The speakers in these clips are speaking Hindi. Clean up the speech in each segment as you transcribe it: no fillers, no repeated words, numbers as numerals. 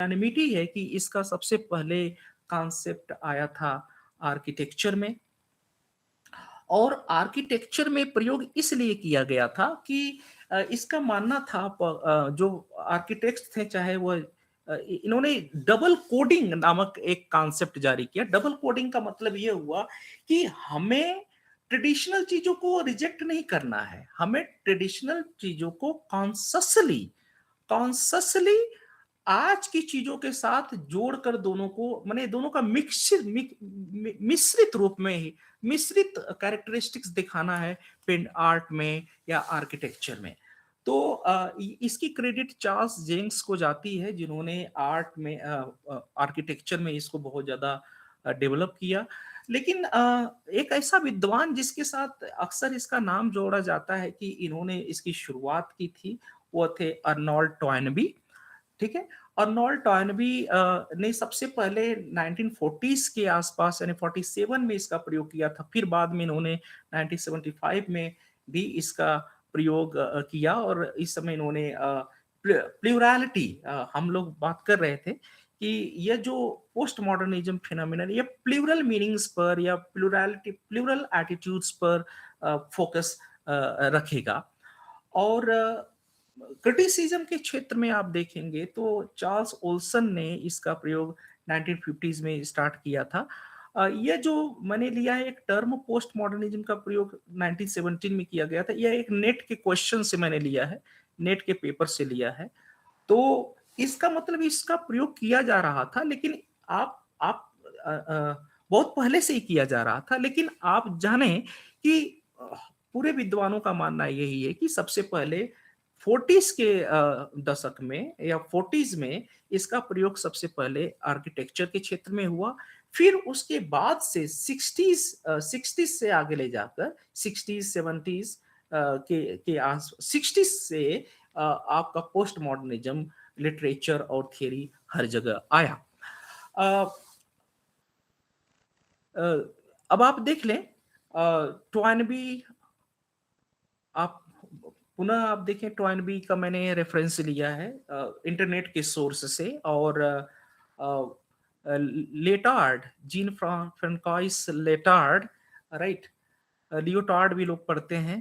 यूनानिमिटी है कि इसका सबसे पहले कॉन्सेप्ट आया था आर्किटेक्चर में, और आर्किटेक्चर में प्रयोग इसलिए किया गया था कि इसका मानना था जो आर्किटेक्ट्स थे, चाहे वो इन्होंने डबल कोडिंग नामक एक कॉन्सेप्ट जारी किया। डबल कोडिंग का मतलब ये हुआ कि हमें ट्रेडिशनल चीजों को रिजेक्ट नहीं करना है, हमें ट्रेडिशनल चीजों को कॉन्ससली कॉन्ससली आज की चीजों के साथ जोड़कर दोनों को, माने दोनों का मिश्रित रूप में ही मिश्रित कैरेक्टरिस्टिक्स दिखाना है पेंट आर्ट में या आर्किटेक्चर में। तो इसकी क्रेडिट चार्ल्स जेंक्स को जाती है, जिन्होंने आर्ट में आर्किटेक्चर में इसको बहुत ज्यादा डेवलप किया। लेकिन एक ऐसा विद्वान जिसके साथ अक्सर इसका नाम जोड़ा जाता है कि इन्होंने इसकी शुरुआत की थी, वो थे अर्नोल्ड टॉयनबी। ठीक है। अर्नोल्ड टॉयनबी ने सबसे पहले 1940s के आसपास यानी 47 में इसका प्रयोग किया था। फिर बाद में इन्होंने 1975 में भी इसका प्रयोग किया, और इस समय इन्होंने प्लूरैलिटी, हम लोग बात कर रहे थे कि यह जो पोस्ट मॉडर्निज्म फिनोमिनन ये प्लूरल मीनिंग्स पर या प्लूरैलिटी प्लूरल एटीट्यूड्स पर फोकस रखेगा। और क्रिटिसिज्म के क्षेत्र में आप देखेंगे तो चार्ल्स ओल्सन ने इसका प्रयोग 1950s में स्टार्ट किया था। यह जो मैंने लिया है एक टर्म पोस्ट मॉडर्निज्म का प्रयोग 1917 में किया गया था। यह एक नेट के क्वेश्चन से मैंने लिया है, नेट के पेपर से लिया है। तो इसका मतलब इसका प्रयोग किया जा रहा था, लेकिन आप बहुत पहले से ही किया जा रहा था। लेकिन आप जाने कि पूरे विद्वानों का मानना यही है कि सबसे पहले 40s के दशक में या 40s में इसका प्रयोग सबसे पहले आर्किटेक्चर के क्षेत्र में हुआ। फिर उसके बाद से 60s से आगे ले जाकर 60s 70s के आस 60s से आपका पोस्ट मॉडर्निज्म लिटरेचर और थियरी हर जगह आया। अब आप देख लें टॉयनबी, आप पुनः आप देखें टॉयनबी का मैंने रेफरेंस लिया है इंटरनेट के सोर्स से, और लेटार्ड, जीन फ्रांकोइस लेटार्ड, राइट, लियोटार्ड भी लोग पढ़ते हैं।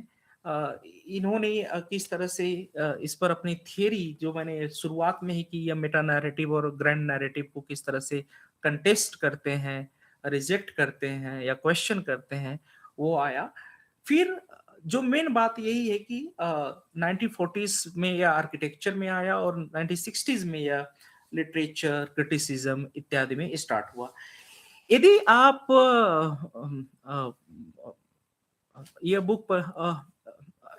इन्होंने किस तरह से इस पर अपनी थियरी, जो मैंने शुरुआत में ही की, या मेटा नैरेटिव और ग्रैंड नैरेटिव को किस तरह से कंटेस्ट करते हैं, रिजेक्ट करते हैं या क्वेश्चन करते हैं, वो आया। फिर जो मेन बात यही है कि 1940s में या आर्किटेक्चर में आया, और 1960s में या लिटरेचर क्रिटिसिज्म इत्यादि में स्टार्ट हुआ। यदि आप ये बुक पर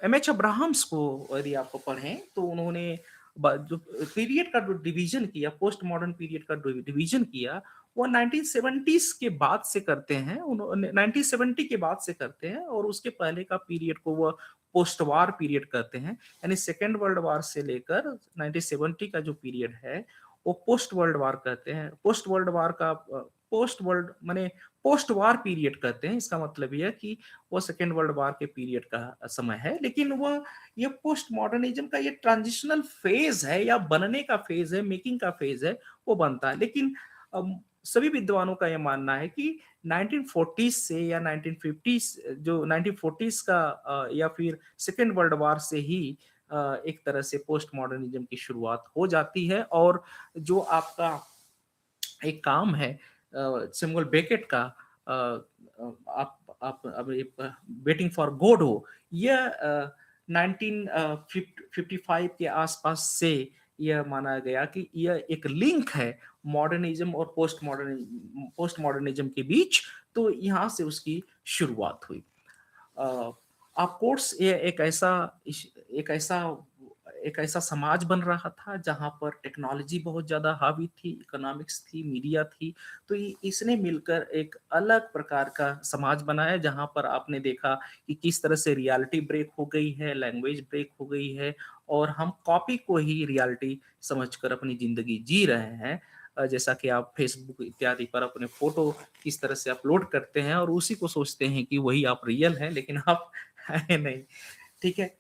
एम एच अब्राहम्स को यदि आप पढ़ें तो उन्होंने जो पीरियड का जो डिवीजन किया, पोस्ट मॉडर्न पीरियड का डिवीजन किया, वो 1970s के बाद से करते हैं। उन्होंने 1970 के बाद से करते हैं, और उसके पहले का पीरियड को वो पोस्ट वार पीरियड कहते हैं। यानी सेकेंड वर्ल्ड वार से लेकर 1970 का जो पीरियड है वो पोस्ट वर्ल्ड वार कहते हैं। पोस्ट वर्ल्ड वार का पोस्ट वर्ल्ड माने पोस्ट वार पीरियड कहते हैं। इसका मतलब यह कि वो सेकेंड वर्ल्ड वार के पीरियड का समय है, लेकिन वह ये पोस्ट मॉडर्निज्म का ये ट्रांजिशनल फेज है या बनने का फेज है, मेकिंग का फेज है, वो बनता है। लेकिन सभी विद्वानों का यह मानना है कि 1940s से या 1950s, जो 1940s का या फिर सेकेंड वर्ल्ड वार से ही एक तरह से पोस्ट मॉडर्निज्म की शुरुआत हो जाती है। और जो आपका एक काम है सैमुअल बेकेट का, आप अब वेटिंग फॉर गोडो, यह 1955 के आसपास से यह माना गया कि यह एक लिंक है मॉडर्निज्म और पोस्ट मॉडर्निज्म के बीच। तो यहाँ से उसकी शुरुआत हुई। ऑफ कोर्स ये एक ऐसा समाज बन रहा था जहां पर टेक्नोलॉजी बहुत ज्यादा हावी थी, इकोनॉमिक्स थी, मीडिया थी। तो इसने मिलकर एक अलग प्रकार का समाज बनाया, जहां पर आपने देखा कि किस तरह से रियलिटी ब्रेक हो गई है, लैंग्वेज ब्रेक हो गई है, और हम कॉपी को ही रियलिटी समझकर अपनी जिंदगी जी रहे हैं। जैसा कि आप फेसबुक इत्यादि पर अपने फोटो किस तरह से अपलोड करते हैं और उसी को सोचते हैं कि वही आप रियल हैं, लेकिन आप है नहीं। ठीक है।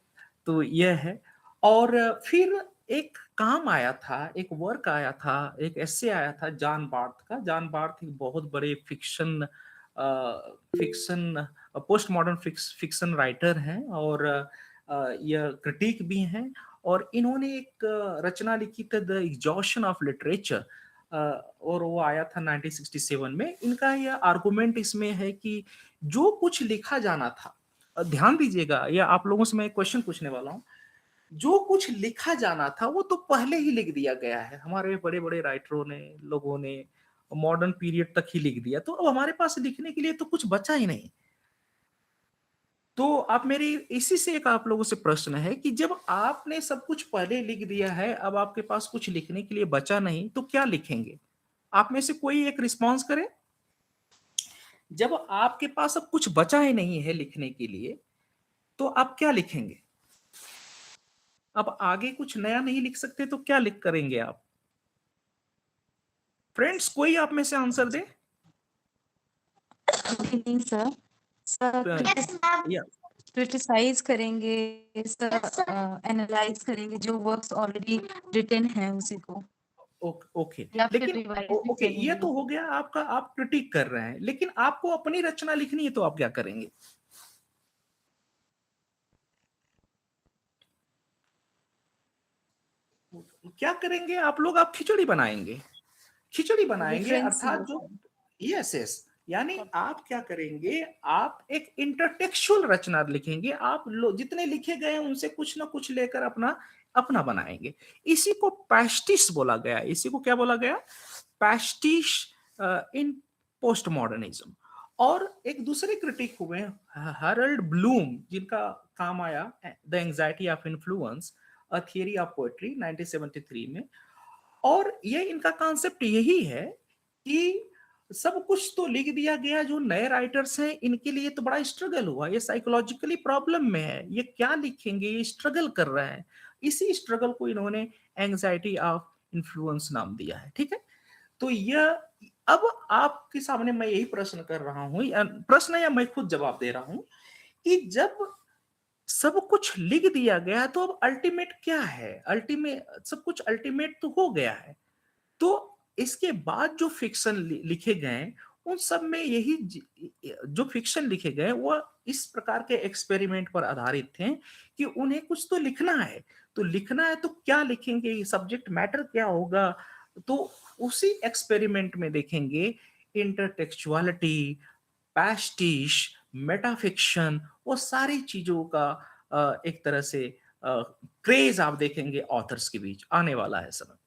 तो यह है। और फिर एक काम आया था, एक वर्क आया था, एक एस्से आया था जॉन बार्थ का। जॉन बार्थ एक बहुत बड़े fiction post modern fiction writer हैं, और यह क्रिटिक भी हैं। और इन्होंने एक रचना लिखी थी, द एग्जॉशन ऑफ लिटरेचर, और वो आया था 1967 में। इनका यह आर्गुमेंट इसमें है कि जो कुछ लिखा जाना था, ध्यान दीजिएगा, या आप लोगों से मैं एक क्वेश्चन पूछने वाला हूँ। जो कुछ लिखा जाना था वो तो पहले ही लिख दिया गया है, हमारे बड़े बड़े राइटरों ने, लोगों ने मॉडर्न पीरियड तक ही लिख दिया, तो अब हमारे पास लिखने के लिए तो कुछ बचा ही नहीं। तो आप मेरी इसी से एक आप लोगों से प्रश्न है कि जब आपने सब कुछ पहले लिख दिया है, अब आपके पास कुछ लिखने के लिए बचा नहीं, तो क्या लिखेंगे? आप में से कोई एक रिस्पॉन्स करे। जब आपके पास अब कुछ बचा ही नहीं है लिखने के लिए, तो आप क्या लिखेंगे? अब आगे कुछ नया नहीं लिख सकते तो क्या लिख करेंगे आप? फ्रेंड्स, कोई आप में से आंसर दे। Good evening sir. सर या क्रिटिसाइज करेंगे सर, एनालाइज करेंगे जो वर्क्स ऑलरेडी रिटन है उसी को, ओके, या फिर लेकिन रिवाइज भी ओके, ये करेंगे। तो हो गया आपका, आप क्रिटिक कर रहे हैं, लेकिन आपको अपनी रचना लिखनी है तो आप क्या करेंगे? क्या करेंगे आप लोग? आप खिचड़ी बनाएंगे। खिचड़ी बनाएंगे रेफरेंस अर्थात जो, यस यस, यानी आप क्या करेंगे, आप एक इंटरटेक्चुअल रचना लिखेंगे। आप जितने लिखे गए हैं उनसे कुछ ना कुछ लेकर अपना अपना बनाएंगे। इसी को पैस्टिश बोला गया। इसी को क्या बोला गया? पैस्टिश इन पोस्ट मॉडर्निज्म। और एक दूसरे क्रिटिक हुए हैरोल्ड ब्लूम, जिनका काम आया the anxiety of influence, a theory of poetry 1973 में। और ये इनका कॉन्सेप्ट यही है कि सब कुछ तो लिख दिया गया, जो नए राइटर्स हैं इनके लिए तो बड़ा स्ट्रगल हुआ, ये साइकोलॉजिकली प्रॉब्लम में है, ये क्या लिखेंगे, ये स्ट्रगल कर रहे हैं। इसी स्ट्रगल को इन्होंने एंजाइटी ऑफ इन्फ्लुएंस नाम दिया है। ठीक है, तो यह, अब आपके सामने मैं यही प्रश्न कर रहा हूं, प्रश्न या मैं खुद जवाब दे रहा हूं कि जब सब कुछ लिख दिया गया तो अब अल्टीमेट क्या है? अल्टीमेट, सब कुछ अल्टीमेट तो हो गया है। तो इसके बाद जो फिक्शन लिखे गए, उन सब में यही जो फिक्शन लिखे गए वो इस प्रकार के एक्सपेरिमेंट पर आधारित थे कि उन्हें कुछ तो लिखना है। तो लिखना है तो क्या लिखेंगे, सब्जेक्ट मैटर क्या होगा? तो उसी एक्सपेरिमेंट में देखेंगे इंटरटेक्चुअलिटी, पैस्टिश, मेटाफिक्शन, वो सारी चीजों का एक तरह से क्रेज आप देखेंगे ऑथर्स के बीच आने वाला है समय।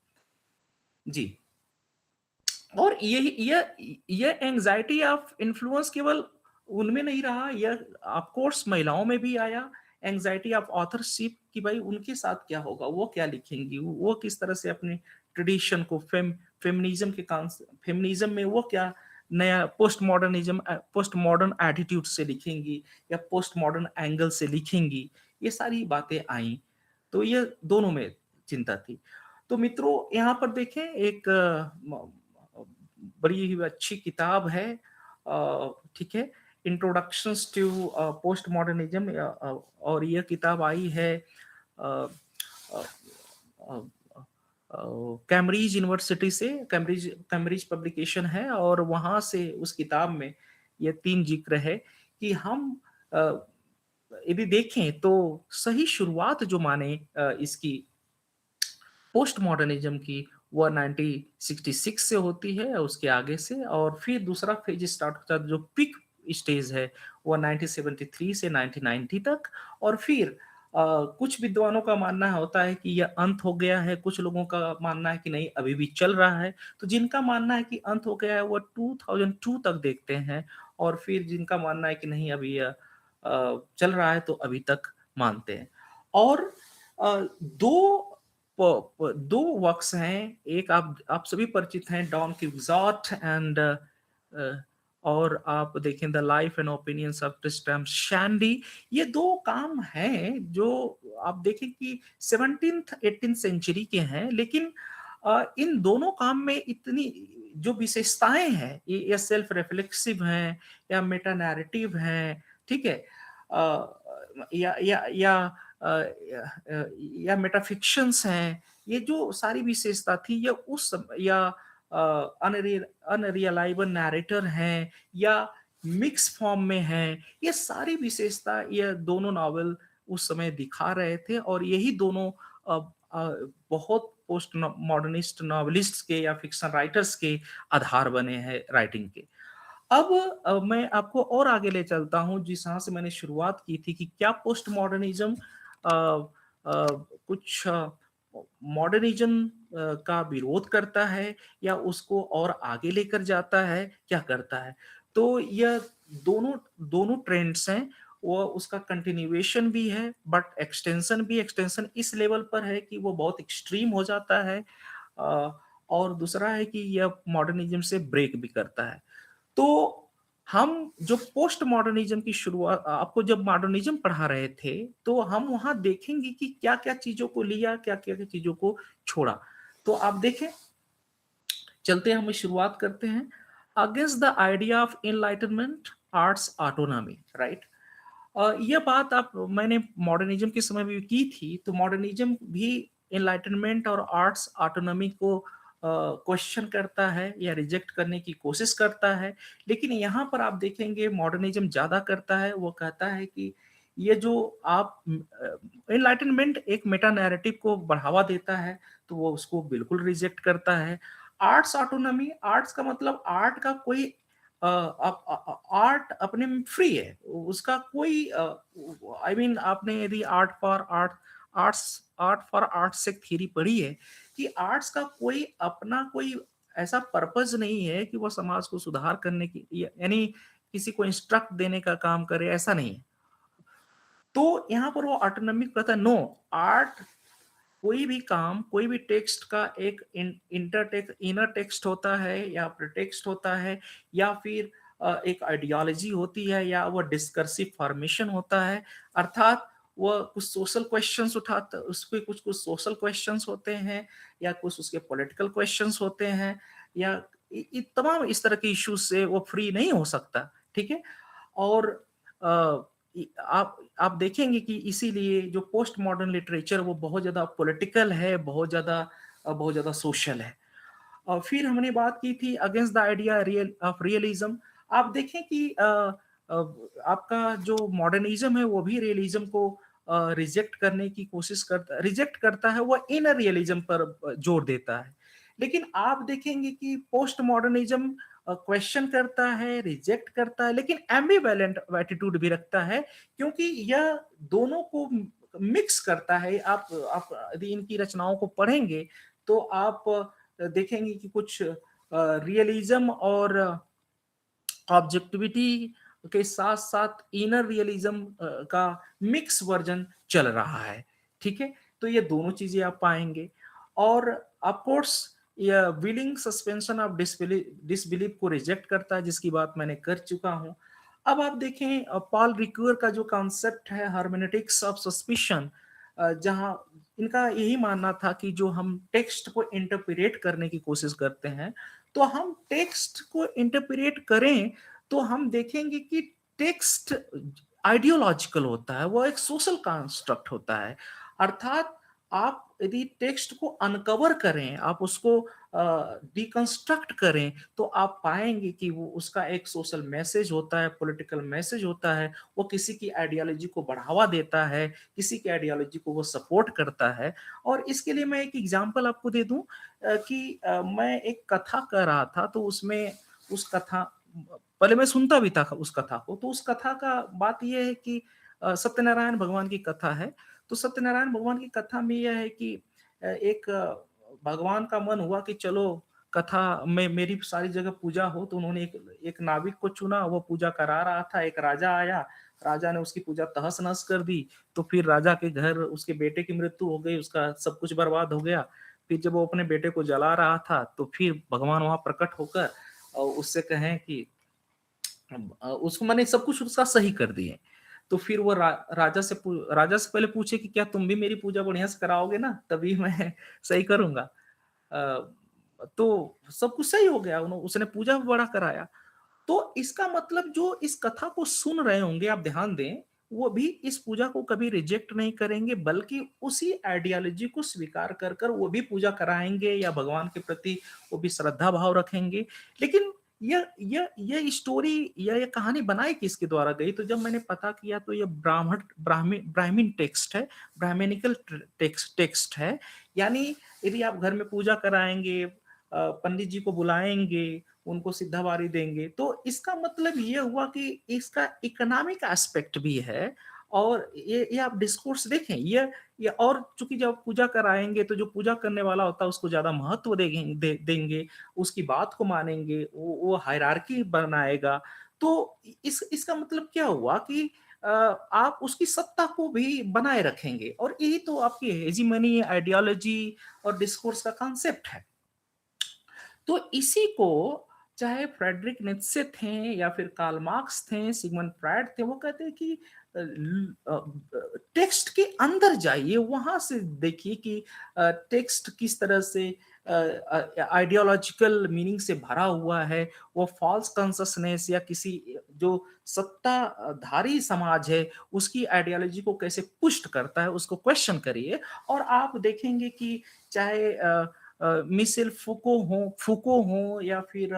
जी। और ये एंजाइटी ऑफ इन्फ्लुएंस केवल उनमें नहीं रहा, यह ऑफ कोर्स महिलाओं में भी आया। एंजाइटी ऑफ ऑथरशिप कि भाई उनके साथ क्या होगा, वो क्या लिखेंगी, वो किस तरह से अपनी ट्रेडिशन को, फेमिनिज्म के फेमिनिज्म में वो क्या नया पोस्ट मॉडर्न एटीट्यूड से लिखेंगी या पोस्ट मॉडर्न एंगल से लिखेंगी, ये सारी बातें आई। तो ये दोनों में चिंता थी। तो मित्रों, यहाँ पर देखें एक बड़ी ही अच्छी किताब है, ठीक है, इंट्रोडक्शंस टू पोस्ट मॉडर्निज्म, और यह किताब आई है कैम्ब्रिज यूनिवर्सिटी से, कैम्ब्रिज कैम्ब्रिज पब्लिकेशन है, और वहां से उस किताब में ये 3 जिक्र है कि हम यदि देखें तो सही शुरुआत जो माने इसकी पोस्ट मॉडर्निज्म की, वो 1966 से होती है, उसके आगे से, और फिर दूसरा फेज स्टार्ट होता है जो पीक स्टेज है, वो 1973 से 1990 तक। और फिर कुछ विद्वानों का मानना होता है कि यह अंत हो गया है, कुछ लोगों का मानना है कि नहीं अभी भी चल रहा है। तो जिनका मानना है कि अंत हो गया है वो 2002 तक देखते हैं, और फिर जिनका मानना है कि नहीं अभी यह चल रहा है तो अभी तक मानते हैं। और दो दो वर्क्स हैं, एक आप सभी परिचित हैं, डॉन क्विक्सॉट एंड और आप देखें the life and opinions of Tristram Shandy. ये दो काम हैं जो आप देखें कि 17th 18th सेंचुरी के हैं, लेकिन इन दोनों काम में इतनी जो विशेषताएं हैं, ये सेल्फ रिफ्लेक्सिव हैं या मेटा नैरेटिव हैं, ठीक है, या या या या मेटाफिक्शंस हैं, ये जो सारी विशेषता थी ये उस या अनरियलाइबल नैरेटर हैं या मिक्स फॉर्म में हैं, ये सारी विशेषता ये दोनों नॉवेल उस समय दिखा रहे थे और यही दोनों अ, बहुत पोस्ट मॉडर्निस्ट नॉवेलिस्ट के या फिक्शन राइटर्स के आधार बने हैं राइटिंग के। अब मैं आपको और आगे ले चलता हूँ जहाँ से मैंने शुरुआत की थी कि क्या पोस्ट मॉडर्निज्म कुछ मॉडर्निज्म का विरोध करता है या उसको और आगे लेकर जाता है, क्या करता है? तो यह दोनों दोनों ट्रेंड्स हैं, वो उसका कंटिन्यूएशन भी है बट एक्सटेंशन भी एक्सटेंशन इस लेवल पर है कि वो बहुत एक्सट्रीम हो जाता है अ, और दूसरा है कि यह मॉडर्निज्म से ब्रेक भी करता है। तो हम जो पोस्ट मॉडर्निज़्म की शुरुआत आपको जब मॉडर्निज़्म पढ़ा रहे थे, तो हम वहाँ देखेंगे कि क्या-क्या चीज़ों को लिया, क्या-क्या चीज़ों को छोड़ा। तो आप देखें, चलते हैं हम शुरुआत करते हैं। Against the idea of enlightenment, arts autonomy, right? ये बात आप मैंने मॉडर्निज़्म के समय में भी की थी, तो मॉडर्निज़्म भी एनलाइटनमेंट और आर्ट्स ऑटोनॉमी को क्वेश्चन करता है या रिजेक्ट करने की कोशिश करता है। लेकिन यहाँ पर आप देखेंगे मॉडर्निज़्म ज़्यादा करता है, वो कहता है कि ये जो आप एनलाइटनमेंट एक मेटा नैरेटिव को बढ़ावा देता है, तो वो उसको बिल्कुल रिजेक्ट करता है। आर्ट्स ऑटोनॉमी, आर्ट्स का मतलब आर्ट का कोई आर्ट अपने में फ्री है। उसका कोई आई मीन आपने यदि आर्ट फॉर आर्ट्स एक थ्योरी पढ़ी है कि आर्ट्स का कोई अपना कोई ऐसा पर्पस नहीं है कि वो समाज को सुधार करने की यानी किसी को इंस्ट्रक्ट देने का काम करे, ऐसा नहीं है। तो यहाँ पर वो ऑटोनॉमिक कहता है नो, आर्ट कोई भी काम, कोई भी टेक्स्ट का एक इंटर टेक्स्ट, इनर टेक्स्ट होता है या प्रीटेक्स्ट होता है या फिर एक आइडियोलॉजी होती है या वो डिस्कर्सिव फॉर्मेशन होता है। अर्थात वो कुछ सोशल क्वेश्चंस उठाता उसपे कुछ-कुछ सोशल क्वेश्चंस होते हैं या कुछ उसके पॉलिटिकल क्वेश्चंस होते हैं या तमाम इस तरह के इश्यूज से वो फ्री नहीं हो सकता, ठीक है? और अ, आप देखेंगे कि इसीलिए जो पोस्ट मॉडर्न लिटरेचर वो बहुत ज़्यादा पॉलिटिकल है, बहुत ज़्यादा सोशल है। और फिर हमने बात की थी against the idea of realism. आप देखें कि अ, आपका जो मॉडर्निज्म है वो भी रियलिज्म को रिजेक्ट करता है, वो इनर रियलिज्म पर जोर देता है। लेकिन आप देखेंगे कि पोस्ट मॉडर्निज्म क्वेश्चन करता है, रिजेक्ट करता है, लेकिन एम्बिवेलेंट एटीट्यूड भी रखता है क्योंकि यह दोनों को मिक्स करता है। आप यदि इनकी रचनाओं को पढ़ेंगे तो आप देखेंगे कि कुछ रियलिज्म और ऑब्जेक्टिविटी के साथ-साथ इनर रियलिज्म का मिक्स वर्जन चल रहा है, ठीक है? तो ये दोनों चीज़ें आप पाएँगे और ऑफ कोर्स ये विलिंग सस्पेंशन ऑफ डिसबिलीफ को रिजेक्ट करता है, जिसकी बात मैंने कर चुका हूँ। अब आप देखें पॉल रिक्यूर का जो कॉन्सेप्ट है हर्मेनेटिक्स ऑफ सस्पिशन, जहाँ इनका यही मानना था कि जो हम टेक्स्ट को इंटरप्रेट करने की कोशिश करते हैं, तो हम टेक्स्ट को इंटरप्रेट करें तो हम देखेंगे कि टेक्स्ट आइडियोलॉजिकल होता है, वो एक सोशल कंस्ट्रक्ट होता है। अर्थात आप यदि टेक्स्ट को अनकवर करें, आप उसको डिकंस्ट्रक्ट करें, तो आप पाएँगे कि वो उसका एक सोशल मैसेज होता है, पॉलिटिकल मैसेज होता है, वो किसी की आइडियोलॉजी को बढ़ावा देता है, किसी की आइडियोलॉजी को वो सपोर्ट करता है। और इसके लिए मैं एक एग्ज़ाम्पल आपको दे दूँ कि मैं एक कथा कह रहा था, तो उसमें उस कथा पहले मैं सुनता भी था उस कथा को, तो उस कथा का बात ये है कि सत्यनारायण भगवान की कथा है। तो सत्यनारायण भगवान की कथा में यह है कि एक भगवान का मन हुआ कि चलो कथा में मेरी सारी जगह पूजा हो, तो उन्होंने एक एक नाविक को चुना, वो पूजा करा रहा था, एक राजा आया, राजा ने उसकी पूजा तहस-नहस कर दी, तो फिर राजा के घर उसके बेटे की मृत्यु हो गई, उसका सब कुछ बर्बाद हो गया। फिर जब वो अपने बेटे को जला रहा था, तो फिर भगवान वहाँ प्रकट होकर उससे कहें कि उसको मैंने सब कुछ उसका सही कर दिए। तो फिर वो राजा से पहले पूछे कि क्या तुम भी मेरी पूजा बढ़िया से कराओगे ना? तभी मैं सही करूँगा। तो सब कुछ सही हो गया, उसने पूजा भी बड़ा कराया। तो इसका मतलब जो इस कथा को सुन रहे होंगे आप ध्यान दें, वो भी इस पूजा को कभी रिजेक्ट नहीं करेंगे, बल्कि उसी आइडियोलॉजी को स्वीकार कर कर वो भी पूजा कराएँगे या भगवान के प्रति वो भी श्रद्धा भाव रखेंगे। लेकिन ये स्टोरी या ये कहानी बनाई किसके द्वारा गई? तो जब मैंने पता किया तो ये ब्राह्मीण टेक्स्ट है, ब्राह्मणिकल टेक्स्ट है। यानी यदि आप घर में पूजा कराएँगे, पंडित जी को बुलाएँगे, उनको सिद्धावारी देंगे, तो इसका मतलब ये हुआ कि इसका इकोनॉमिक एस्पेक्ट भी है। और ये आप डिस्कोर्स देखें, ये और चूँकि जब पूजा कराएँगे तो जो पूजा करने वाला होता है उसको ज़्यादा महत्व देंगे, उसकी बात को मानेंगे, वो हायरार्की बनाएगा। तो इसका मतलब क्या हुआ कि आप उसकी सत्ता को भी बनाए रखेंगे, और यही तो आपकी हेजीमनी, आइडियोलॉजी और डिस्कोर्स का कांसेप्ट है। तो इसी को चाहे फ्रेडरिक नीत्शे थे या फिर कार्ल मार्क्स थे, सिगमंड फ्रायड थे, वो कहते हैं कि टेक्स्ट के अंदर जाइए, वहां से देखिए कि टेक्स्ट किस तरह से आइडियोलॉजिकल मीनिंग से भरा हुआ है। वो फॉल्स कॉन्शसनेस या किसी जो सत्ताधारी समाज है उसकी आइडियोलॉजी को कैसे पुष्ट करता है, उसको क्वेश्चन करिए। और आप देखेंगे कि चाहे मिशेल फूको हो या फिर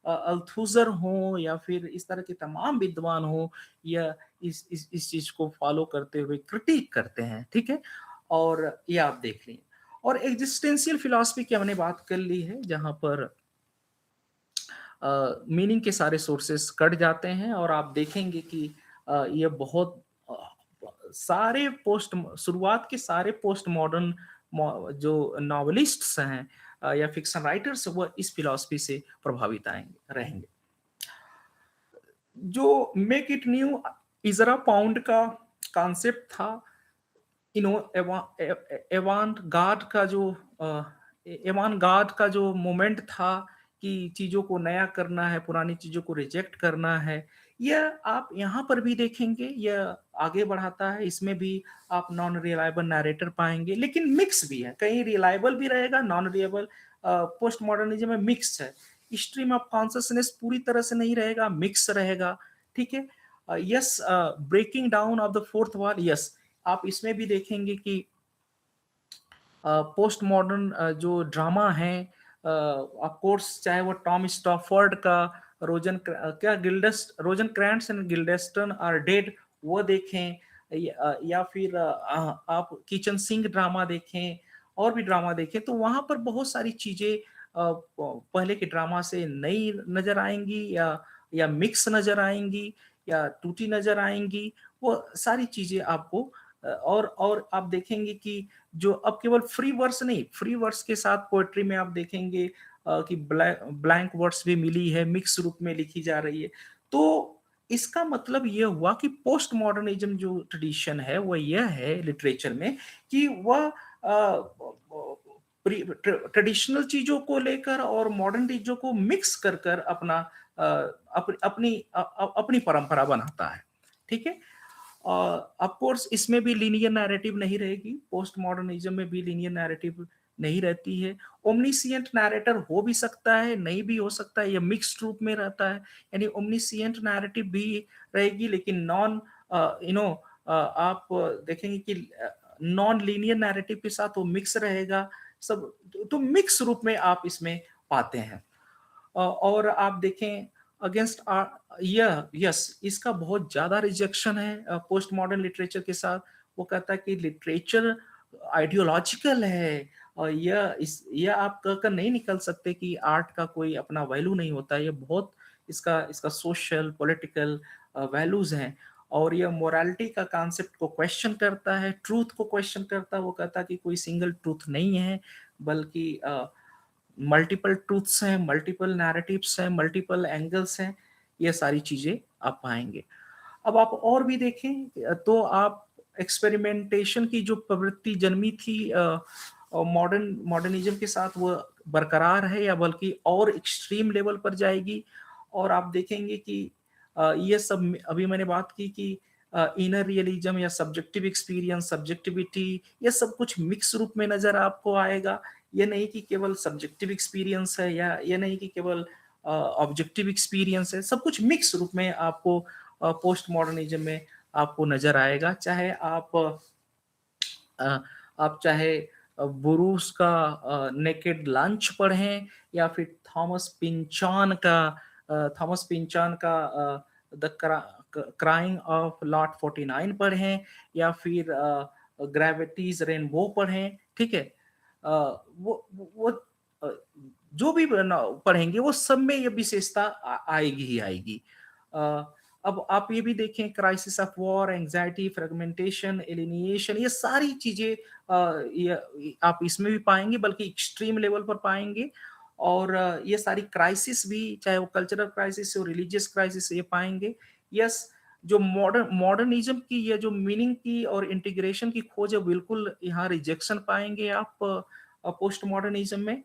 अल्थुजर हो या फिर इस तरह के तमाम विद्वान हो, या इस चीज को फॉलो करते हुए क्रिटिक करते हैं, ठीक है। और ये आप देख लीजिए। और एग्जिस्टेंशियल फिलॉसफी की हमने बात कर ली है, जहां पर मीनिंग के सारे सोर्सेस कट जाते हैं, और आप देखेंगे कि ये बहुत अ, सारे पोस्ट शुरुआत के सारे पोस्ट मॉडर्न जो नॉवेलिस्ट्स हैं या फिक्शन राइटर्स, वो इस फिलॉसफी से प्रभावित आएंगे रहेंगे। जो make it new Ijra pound का कॉन्सेप्ट था, एवान गार्ड का जो एवान गार्ड का जो मोमेंट था कि चीजों को नया करना है, पुरानी चीजों को रिजेक्ट करना है, यह आप यहाँ पर भी देखेंगे, यह आगे बढ़ाता है। इसमें भी आप नॉन रिलायबल नैरेटर पाएंगे, लेकिन मिक्स भी है, कहीं रिलायबल भी रहेगा, नॉन रिलायबल। पोस्ट मॉडर्निज्म में मिक्स है, स्ट्रीम ऑफ कॉन्शियसनेस पूरी तरह से नहीं रहेगा, मिक्स रहेगा, ठीक है। Yes, breaking down of the fourth wall, yes, आप इसमें भी देखेंगे कि पोस्ट मॉडर्न जो ड्रामा है, ऑफ कोर्स चाहे वो टॉम स्टॉफर्ड का Rosencrantz and Guildenstern are dead, वो देखें, या फिर आप किचन सिंक ड्रामा देखें, और भी ड्रामा देखें, तो वहां पर बहुत सारी चीजें पहले के ड्रामा से नई नजर आएंगी, या मिक्स नजर आएंगी, या टूटी नजर आएंगी। वो सारी चीजें आपको और आप देखेंगे कि जो अब केवल फ्री वर्स नहीं, फ्री वर्स के साथ पोएट्री में आप देखेंगे कि ब्लैंक वर्ड्स भी मिली है, मिक्स रूप में लिखी जा रही है। तो इसका मतलब ये हुआ कि पोस्ट मॉडर्निज्म जो ट्रेडिशन है वो यह है लिटरेचर में कि वह ट्रेडिशनल चीजों को लेकर और मॉडर्न चीजों को मिक्स कर कर अपनी परंपरा बनाता है, ठीक है। ऑफ कोर्स इसमें भी लीनियर नैरेटिव नहीं रहेगी, पोस्ट मॉडर्निज्म में भी लीनियर नैरेटिव नहीं रहती है। ओमनिसिएंट नैरेटर हो भी सकता है, नहीं भी हो सकता है, ये मिक्स्ड रूप में रहता है। यानी ओमनिसिएंट नैरेटिव भी रहेगी, लेकिन नॉन आप देखेंगे कि नॉन लीनियर नैरेटिव के साथ वो मिक्स रहेगा सब। तो मिक्स रूप में आप इसमें पाते हैं। और आप देखें अगेंस्ट यस, इसका बहुत ज्यादा रिजेक्शन है पोस्ट मॉडर्न लिटरेचर के साथ। वो कहता है कि लिटरेचर आइडियोलॉजिकल है, और यह आप कहकर नहीं निकल सकते कि आर्ट का कोई अपना वैल्यू नहीं होता। ये बहुत इसका इसका सोशल पॉलिटिकल वैल्यूज हैं, और यह मोरालिटी का कॉन्सेप्ट को क्वेश्चन करता है, ट्रूथ को क्वेश्चन करता है। वो कहता है कि कोई सिंगल ट्रूथ नहीं है, बल्कि मल्टीपल ट्रूथ्स हैं, मल्टीपल नैरेटिव्स हैं, मल्टीपल एंगल्स हैं। ये सारी चीजें आप पाएंगे। अब आप और भी देखें तो आप एक्सपेरिमेंटेशन की जो प्रवृत्ति जन्मी थी मॉडर्निज्म के साथ, वो बरकरार है, या बल्कि और एक्सट्रीम लेवल पर जाएगी। और आप देखेंगे कि ये सब अभी मैंने बात की कि इनर रियलिज्म या सब्जेक्टिव एक्सपीरियंस, सब्जेक्टिविटी, ये सब कुछ मिक्स रूप में नजर आपको आएगा। ये नहीं कि केवल सब्जेक्टिव एक्सपीरियंस है, या ये नहीं कि केवल ऑब्जेक्टिव एक्सपीरियंस है, सब कुछ मिक्स रूप में आपको पोस्ट मॉडर्निज्म में आपको नज़र आएगा। चाहे अ, आप चाहे बुरूस का नेकेड लंच पढ़ें या फिर थॉमस पिंचान का द क्राइंग ऑफ लॉट 49 पढ़ें या फिर ग्रेविटीज रेनबो पढ़ें, ठीक है? वो अ, जो भी पढ़ेंगे वो सब में ये विशेषता आएगी ही आएगी। अ, अब आप ये भी देखें, crisis of war, anxiety, fragmentation, alienation, ये सारी चीजें ये आप इसमें भी पाएंगे, बल्कि एक्सट्रीम लेवल पर पाएंगे। और ये सारी क्राइसिस भी, चाहे वो कल्चरल क्राइसिस हो, रिलीजियस क्राइसिस, ये पाएंगे। यस, जो मॉडर्निज्म की ये जो मीनिंग की और इंटीग्रेशन की खोज है, बिल्कुल यहाँ रिजेक्शन पाएंगे आप पोस्ट मॉडर्निज्म में।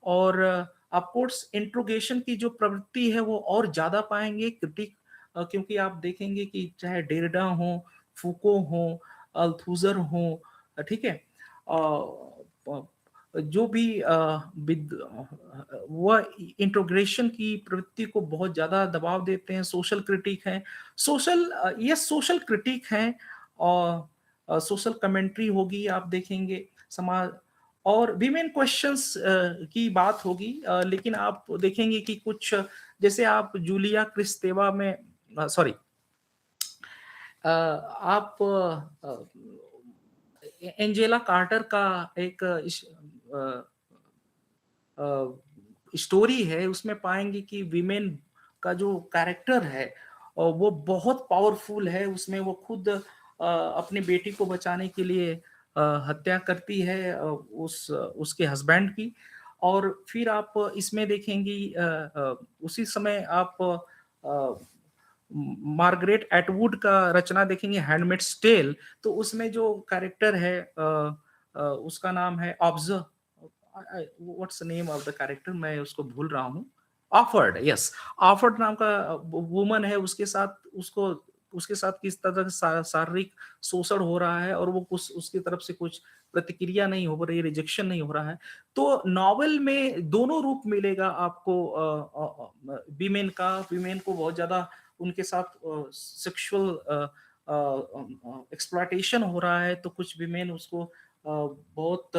और ऑफ कोर्स इंट्रोगेशन की जो प्रवृत्ति है वो और ज्यादा पाएंगे, क्रिटिक, क्योंकि आप देखेंगे कि चाहे डेरिडा हो, फूको हो, अल्थुजर हो, ठीक है, जो भी वह इंट्रोग्रेशन की प्रवृत्ति को बहुत ज्यादा दबाव देते हैं। सोशल क्रिटिक हैं, ये सोशल क्रिटिक हैं, और सोशल कमेंट्री होगी, आप देखेंगे समाज, और विमेन क्वेश्चंस की बात होगी। लेकिन आप देखेंगे कि कुछ, जैसे आप जूलिया क्रिस्तेवा में, सॉरी, आप एंजेला कार्टर का एक स्टोरी है, उसमें पाएंगे कि विमेन का जो कैरेक्टर है वो बहुत पावरफुल है। उसमें वो खुद अपनी बेटी को बचाने के लिए हत्या करती है उसके हस्बैंड की। और फिर आप इसमें देखेंगी उसी समय आप मार्गरेट एटवुड का रचना देखेंगे, हैंडमेड्स टेल। तो उसमें जो कैरेक्टर है उसका नाम है observe, what's the name of the character, मैं उसको भूल रहा हूँ। ऑफर्ड, यस, ऑफर्ड नाम का वुमन है, उसके साथ किस तरह से शारीरिक शोषण हो रहा है, और वो कुछ उसकी तरफ से कुछ प्रतिक्रिया नहीं हो रही, रिजेक्शन नहीं हो रहा है। तो नॉवेल में दोनों रूप मिलेगा आपको। विमेन को बहुत ज्यादा उनके साथ सेक्सुअल एक्सप्लॉयटेशन हो रहा है, तो कुछ विमेन उसको बहुत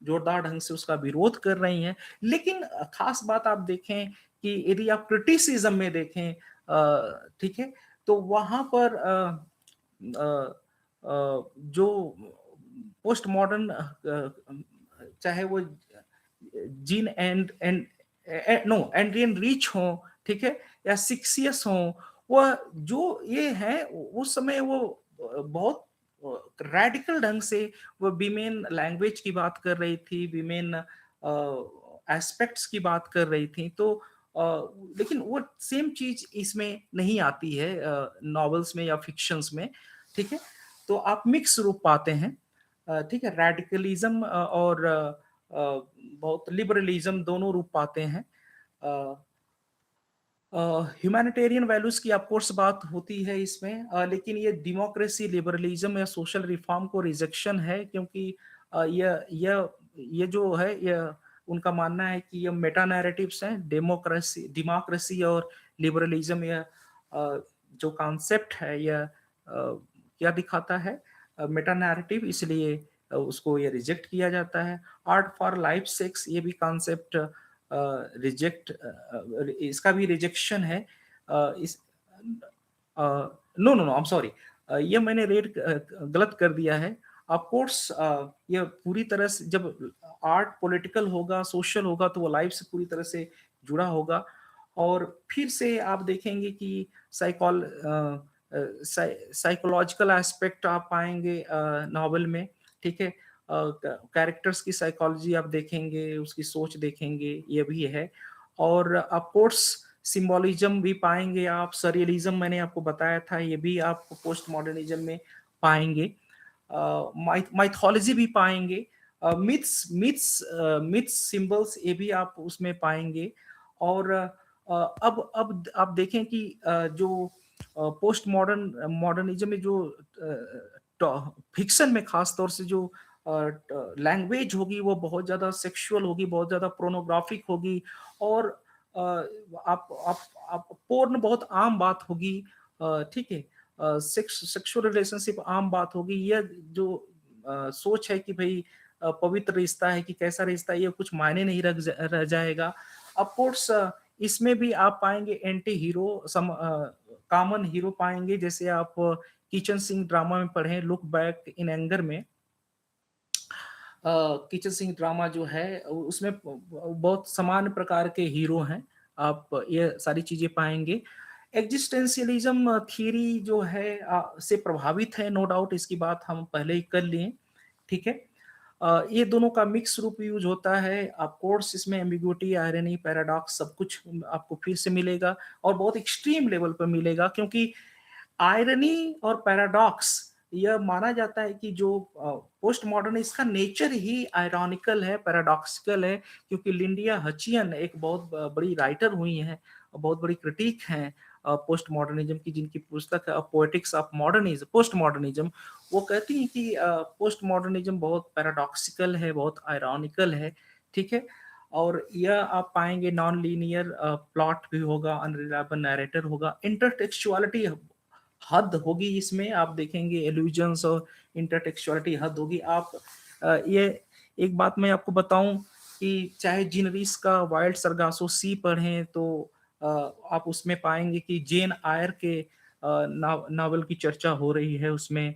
जोरदार ढंग से उसका विरोध कर रही हैं। लेकिन खास बात आप देखें कि यदि आप क्रिटिसिज्म में देखें, ठीक है, तो वहां पर जो पोस्ट मॉडर्न, चाहे वो जीन एंड नो एंड्रियन रीच हो, ठीक है, या सिक्सियस हो, वह जो ये है उस समय वो बहुत रेडिकल ढंग से वो विमेन लैंग्वेज की बात कर रही थी, विमेन एस्पेक्ट्स की बात कर रही थी। तो लेकिन वो सेम चीज इसमें नहीं आती है नॉवेल्स में या फिक्शंस में, ठीक है। तो आप मिक्स रूप पाते हैं, ठीक है, रेडिकलिज्म और बहुत लिबरलिज्म दोनों रूप पाते हैं। ह्यूमैनिटेरियन वैल्यूज की ऑफ कोर्स बात होती है इसमें, लेकिन ये डेमोक्रेसी, लिबरलिज्म या सोशल रिफॉर्म को रिजेक्शन है, क्योंकि ये जो है, ये उनका मानना है कि ये मेटा नैरेटिव्स हैं। डेमोक्रेसी और लिबरलिज्म, ये जो कॉन्सेप्ट है, यह क्या दिखाता है, मेटा नैरेटिव, इसलिए उसको ये रिजेक्ट किया जाता है। आर्ट फॉर लाइफ सेक्स, ये भी कॉन्सेप्ट रिजेक्ट, इसका भी रिजेक्शन है। इस no no no, I am sorry, ये मैंने रेड गलत कर दिया है। ऑफ कोर्स ये पूरी तरह से, जब आर्ट पॉलिटिकल होगा, सोशल होगा, तो वो लाइफ से पूरी तरह से जुड़ा होगा। और फिर से आप देखेंगे कि साइकोलॉजिकल एस्पेक्ट आप पाएंगे नॉवेल में, ठीक है। कैरेक्टर्स की साइकोलॉजी आप देखेंगे, उसकी सोच देखेंगे, ये भी है। और ऑफ कोर्स सिंबोलिज्म भी पाएंगे आप, सरियलिज्म मैंने आपको बताया था, ये भी आप पोस्ट मॉडर्निज्म में पाएंगे। माइथोलॉजी भी पाएंगे, मिथ्स सिंबल्स, ये भी आप उसमें पाएंगे। और अब आप देखें कि जो पोस्ट मॉडर्निज्म में जो फिक्शन में खास तौर से जो लैंग्वेज होगी, वो बहुत ज्यादा सेक्सुअल होगी, बहुत ज्यादा पोर्नोग्राफिक होगी। और आप पोर्न बहुत आम बात होगी, ठीक है। सेक्सुअल रिलेशनशिप आम बात होगी। यह जो सोच है कि भई पवित्र रिश्ता है कि कैसा रिश्ता है, ये कुछ मायने नहीं रह जाएगा। ऑफ कोर्स इसमें भी आप पाएँगे एंटी हीरो कॉमन हीरो पाएँगे, जैसे आप किचन सिंह ड्रामा में पढ़ें, लुक बैक इन एंगर में। किचन सिंह ड्रामा जो है उसमें बहुत सामान्य प्रकार के हीरो हैं। आप ये सारी चीज़ें पाएँगे। एक्जिस्टेंशियलिज़्म थियरी जो है से प्रभावित है, नो डाउट, इसकी बात हम पहले ही कर लिए, ठीक है? ये दोनों का मिक्स रूप यूज़ होता है। ऑफ कोर्स इसमें एम्बिग्यूइटी, आयरनी, पैराडॉक्स सब कुछ आपको फिर से मिलेगा और बहुत एक्सट्रीम लेवल पे मिलेगा, क्योंकि आयरनी और पैराडॉक्स यह माना जाता है कि जो पोस्ट मॉडर्न, इसका नेचर ही आयरॉनिकल है, पैराडॉक्सिकल है, क्योंकि लिंडिया हचियन एक बहुत बड़ी राइटर हुई हैं और बहुत बड़ी क्रिटिक हैं पोस्ट मॉडर्निज्म की, जिनकी पुस्तक है poetics of modernism, post modernism. वो कहती हैं कि पोस्ट मॉडर्निज्म बहुत पैराडॉक्सिकल है, बहुत आयरॉनिकल है, ठीक है? और यह आप पाएँगे नॉन लीनियर प्लॉट भी होगा, अनरिलायबल नैरेटर होगा, इंटरटेक्सचुअलिटी हद होगी इसमें, आप देखेंगे एल्यूजन्स और इंटरटेक्सचुअलिटी हद होगी। आप ये एक बात मैं आपको बताऊँ कि चाहे जीन रीस का वाइल्ड सरगासो सी पढ़ें तो अ, आप उसमें पाएँगे कि जेन आयर के नावल की चर्चा हो रही है उसमें,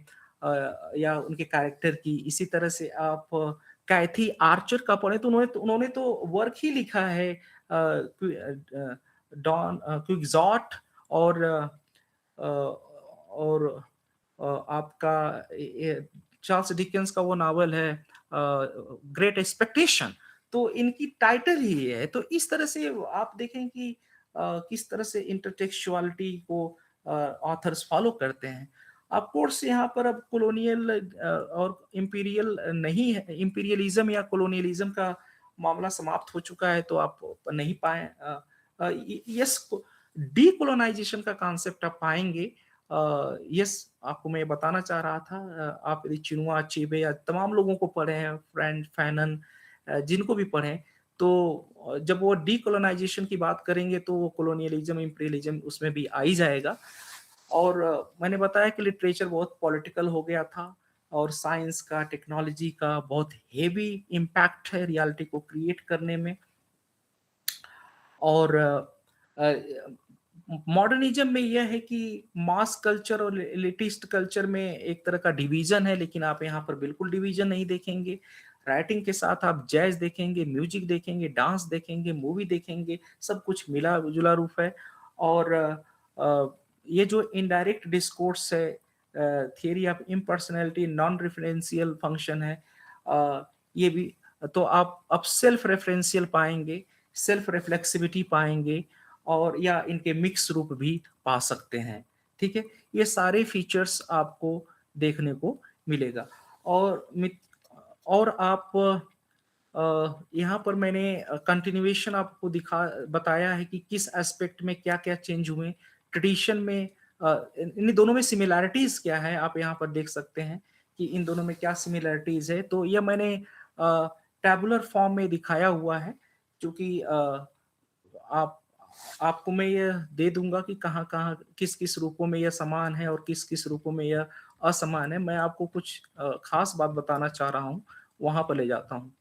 या उनके कैरेक्टर की। इसी तरह से आप कैथी आर्चर का पढ़ें तो उन्होंने तो वर्क ही लिखा है क्विक्सॉट और आपका चार्ल्स डिकेंस का वो नावल है ग्रेट एक्सपेक्टेशन, तो इनकी टाइटल ही ये है। तो इस तरह से आप देखें कि किस तरह से इंटरटेक्सचुअलिटी को ऑथर्स फॉलो करते हैं। ऑफ कोर्स यहाँ पर अब कॉलोनियल और इंपीरियल नहीं है, इंपीरियलिज्म या कॉलोनियलिज्म का मामला समाप्त हो चुका है, तो आप नहीं पाए। यस, डीकोलोनाइजेशन का कॉन्सेप्ट आप पाएँगे। यस, आपको मैं ये बताना चाह रहा था। आप यदि चिनुआ अचेबे या तमाम लोगों को पढ़े हैं, फ्रैंक फैनन, जिनको भी पढ़ें, तो जब वो डीकोलोनाइजेशन की बात करेंगे तो वो कोलोनियलिज्म, इम्पीरियलिज्म उसमें भी आ ही जाएगा। और मैंने बताया कि लिटरेचर बहुत पॉलिटिकल हो गया था और साइंस का, टेक्नोलॉजी का बहुत हेवी इम्पैक्ट है रियलिटी को क्रिएट करने में। और मॉडर्निज्म में यह है कि मास कल्चर और एलिटिस्ट कल्चर में एक तरह का डिवीजन है, लेकिन आप यहाँ पर बिल्कुल डिवीजन नहीं देखेंगे। राइटिंग के साथ आप जैज देखेंगे, म्यूजिक देखेंगे, डांस देखेंगे, मूवी देखेंगे, सब कुछ मिला-जुला रूप है। और ये जो इनडायरेक्ट डिस्कोर्स है, theory of impersonality, non referential function है, ये भी, तो आप अब सेल्फ रेफरेंशियल पाएँगे, सेल्फ रिफ्लेक्सिविटी पाएँगे और या इनके मिक्स रूप भी पा सकते हैं, ठीक है? ये सारे फीचर्स आपको देखने को मिलेगा। और और आप यहाँ पर मैंने कंटिन्यूएशन आपको बताया है कि किस एस्पेक्ट में क्या-क्या चेंज हुए। ट्रेडिशन में इन दोनों में सिमिलैरिटीज़ क्या है, आप यहाँ पर देख सकते हैं कि इन दोनों में क्या सिमिलैरिटीज़ है। तो ये मैंने टैबुलर फॉर्म में दिखाया हुआ है, चूँकि आप आपको मैं ये दे दूँगा कि कहाँ-कहाँ, किस-किस रूपों में यह समान है और किस-किस रूपों में यह असमान है। मैं आपको कुछ ख़ास बात बताना चाह रहा हूँ, वहाँ पर ले जाता हूँ।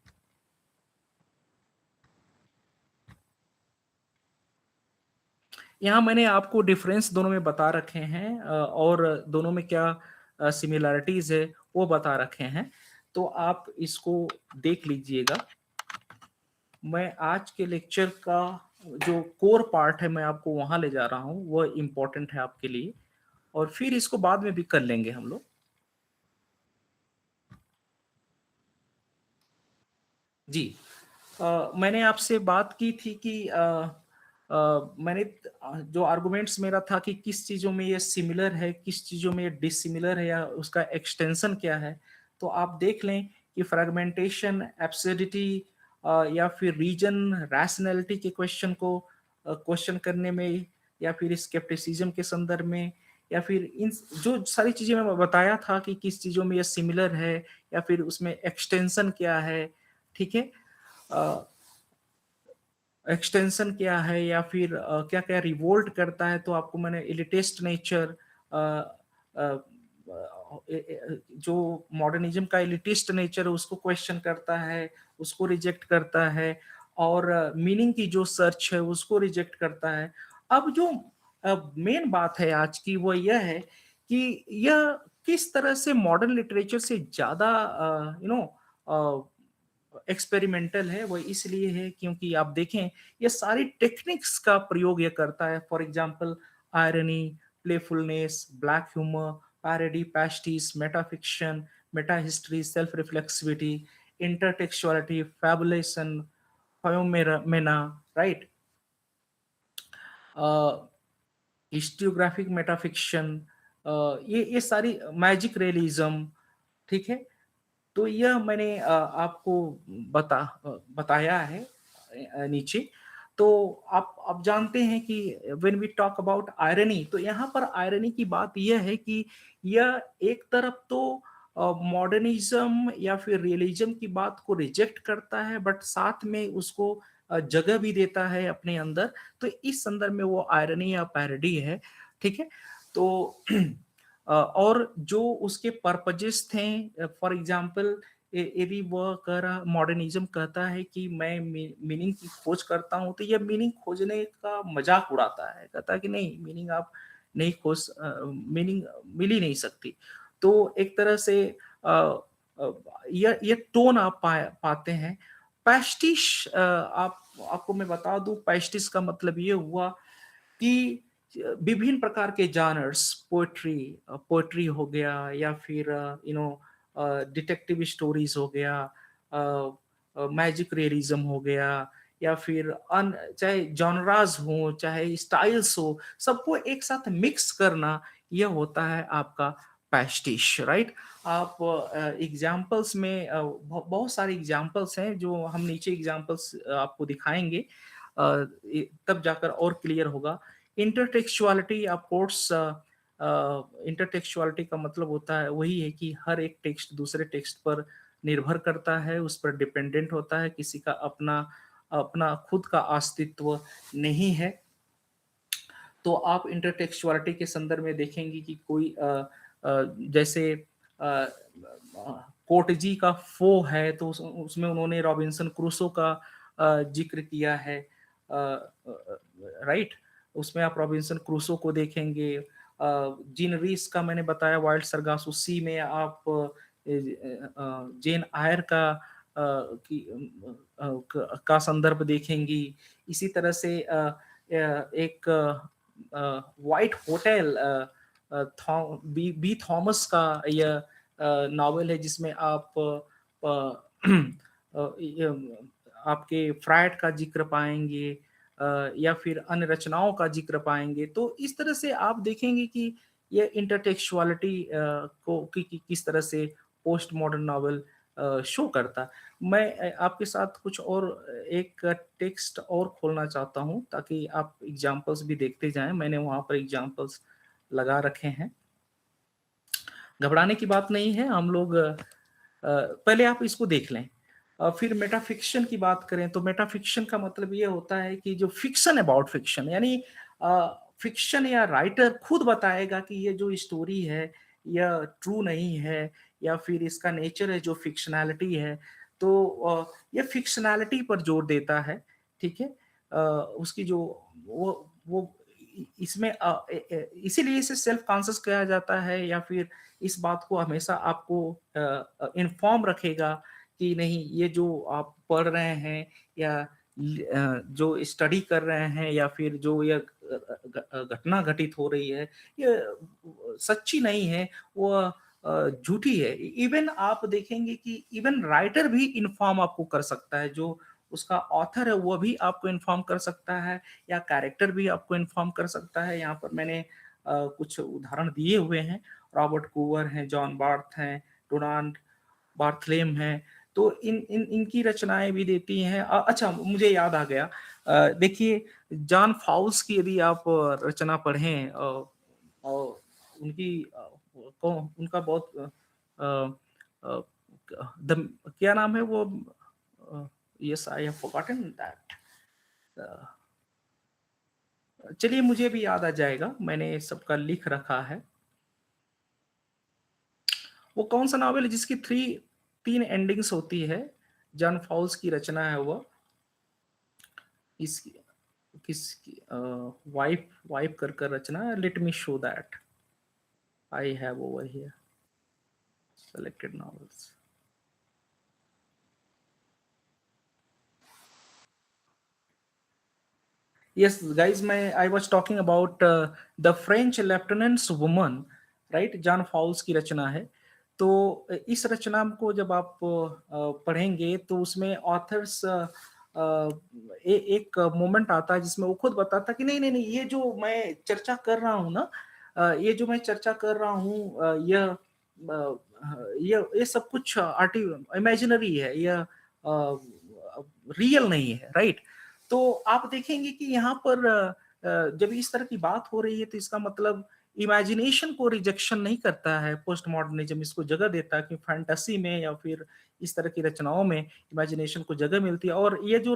यहाँ मैंने आपको डिफरेंस दोनों में बता रखे हैं और दोनों में क्या सिमिलैरिटीज़ है, वो बता रखे हैं। तो आप इसको देख लीजिएगा। मैं आज के लेक्चर का जो कोर पार्ट है, मैं आपको वहाँ ले जा रहा हूँ, वो इम्पोर्टेंट है आपके लिए और फिर इसको बाद में भी कर लेंगे हम लोग। जी। मैंने आपसे बात की थी कि मैंने जो आर्गुमेंट्स मेरा था कि किस चीज़ों में ये सिमिलर है, किस चीज़ों में ये डिसिमिलर है या उसका एक्सटेंशन क्या है। तो आप देख लें कि फ्रेगमेंटेशन, एब्सर्डिटी या फिर रीजन, रैशनैलिटी के क्वेश्चन को क्वेश्चन करने में या फिर स्केप्टिसिज्म के संदर्भ में या फिर इन जो सारी चीज़ें मैं बताया था कि किस चीज़ों में ये सिमिलर है या फिर उसमें एक्सटेंशन क्या है, ठीक है? अ, एक्सटेंशन क्या है या फिर क्या-क्या रिवोल्ट करता है, तो आपको मैंने एलिटिस्ट नेचर जो मॉडर्निज्म का एलिटिस्ट नेचर है उसको क्वेश्चन करता है, उसको रिजेक्ट करता है, और मीनिंग की जो सर्च है उसको रिजेक्ट करता है। अब जो मेन बात है आज की वो यह है कि यह किस तरह से मॉडर्न लिटरेचर से ज़्यादा एक्सपेरिमेंटल है, वो इसलिए है क्योंकि आप देखें ये सारी टेक्निक्स का प्रयोग ये करता है। For example irony, playfulness, black humour, parody, pastiche, metafiction, meta history, self reflexivity, intertextuality, fabulation, phenomena, right, histographic metafiction, ये सारी मैजिक रियलिज्म, ठीक है। तो यह मैंने आपको बताया है नीचे। तो आप जानते हैं कि when we talk about irony, तो यहाँ पर आयरनी की बात यह है कि यह एक तरफ तो मॉडर्निज्म या फिर रियलिज्म की बात को रिजेक्ट करता है, बट साथ में उसको जगह भी देता है अपने अंदर। तो इस संदर्भ में वो आयरनी या पैरोडी है, ठीक है। तो और जो उसके पर्पजेस थे, फॉर एग्जांपल यदि वह कह रहा मॉडर्निज्म कहता है कि मैं मीनिंग की खोज करता हूं, तो यह मीनिंग खोजने का मजाक उड़ाता है, कहता है कि नहीं, मीनिंग आप नहीं खोज, मीनिंग मिल ही नहीं सकती। तो एक तरह से अ, अ, यह टोन आप पाते हैं। पैस्टिश, आपको मैं बता दूं, पैस्टिश का मतलब ये हुआ कि विभिन्न प्रकार के जानर्स, पोएट्री, पोएट्री हो गया, या फिर डिटेक्टिव स्टोरीज हो गया, मैजिक रियलिज्म हो गया, या फिर चाहे जॉनराज हो, चाहे स्टाइल्स हो, सबको एक साथ मिक्स करना, यह होता है आपका पैस्टिश, राइट। आप एग्जाम्पल्स में बहुत सारे एग्जाम्पल्स हैं जो हम नीचे एग्जाम्पल्स आपको दिखाएंगे, तब जाकर और क्लियर होगा। इंटरटेक्चुअलिटी, ऑफ कोर्स, इंटरटेक्चुअलिटी का मतलब होता है वही है कि हर एक टेक्स्ट दूसरे टेक्स्ट पर निर्भर करता है, उस पर डिपेंडेंट होता है, किसी का अपना अपना खुद का अस्तित्व नहीं है। तो आप इंटरटेक्चुअलिटी के संदर्भ में देखेंगे कि कोई जैसे कोटजी का फो है, तो उसमें उन्होंने रॉबिन्सन क्रूसो का जिक्र किया है, राइट। उसमें आप रॉबिन्सन क्रूसो को देखेंगे। जीन रीस का मैंने बताया वाइल्ड सरगास, उसी में आप जेन आयर का का संदर्भ देखेंगी। इसी तरह से एक व्हाइट होटल, बी थॉमस का यह नॉवेल है, जिसमें आप आपके फ्रायड का जिक्र पाएंगे, या फिर अन्य रचनाओं का जिक्र पाएंगे। तो इस तरह से आप देखेंगे कि ये इंटरटेक्चुअलिटी को किस तरह से पोस्ट मॉडर्न नॉवेल शो करता है। मैं आपके साथ कुछ और एक टेक्स्ट और खोलना चाहता हूं, ताकि आप एग्जांपल्स भी देखते जाएं। मैंने वहां पर एग्जांपल्स लगा रखे हैं, घबराने की बात नहीं है। हम लोग पहले आप इसको देख लें। फिर मेटाफिक्शन की बात करें, तो मेटाफिक्शन का मतलब ये होता है कि जो फिक्शन अबाउट फिक्शन, यानी फिक्शन या राइटर खुद बताएगा कि ये जो स्टोरी है यह ट्रू नहीं है, या फिर इसका नेचर है जो फिक्शनैलिटी है। तो ये फिक्शनैलिटी पर जोर देता है, ठीक है। उसकी जो वो इसमें इसीलिए इसे सेल्फ कॉन्शियस कहा जाता है, या फिर इस बात को हमेशा आपको इन्फॉर्म रखेगा कि नहीं, ये जो आप पढ़ रहे हैं, या जो स्टडी कर रहे हैं, या फिर जो ये घटना घटित हो रही है, ये सच्ची नहीं है, वो झूठी है। इवन आप देखेंगे कि इवन राइटर भी इन्फॉर्म आपको कर सकता है, जो उसका ऑथर है वो भी आपको इन्फॉर्म कर सकता है, या कैरेक्टर भी आपको इन्फॉर्म कर सकता है। यहाँ पर मैंने कुछ उदाहरण दिए हुए हैं। रॉबर्ट कूवर हैं, जॉन बार्थ हैं, डोनाल्ड बार्थलेम हैं। तो इन इन इनकी रचनाएं भी देती हैं। अच्छा, मुझे याद आ गया, देखिए जॉन फाउल्स की यदि आप रचना पढ़ें, और उनकी उनका बहुत क्या नाम है वो, yes I have forgotten that. चलिए, मुझे भी याद आ जाएगा, मैंने सबका लिख रखा है। वो कौन सा नॉवेल है जिसकी 3 एंडिंग्स होती है? जॉन फाउल्स की रचना है वो। इसकी किसकी वाइफ वाइफ कर कर रचना है। Let me show that I have over here selected novels. Yes, guys, मैं I was talking about the French Lieutenant's Woman, right? John fowls की रचना है। तो इस रचना को जब आप पढ़ेंगे तो उसमें ऑथर्स एक मोमेंट आता है जिसमें वो खुद बताता है कि नहीं नहीं नहीं, ये जो मैं चर्चा कर रहा हूँ ना, ये जो मैं चर्चा कर रहा हूँ, ये सब कुछ आर्टी इमेजिनरी है, यह रियल नहीं है, राइट? तो आप देखेंगे कि यहाँ पर जब इस तरह की बात हो रही है तो इसका मतलब इमेजिनेशन को रिजेक्शन नहीं करता है पोस्ट मॉडर्निज्म, इसको जगह देता है कि फैंटेसी में या फिर इस तरह की रचनाओं में इमेजिनेशन को जगह मिलती है। और ये जो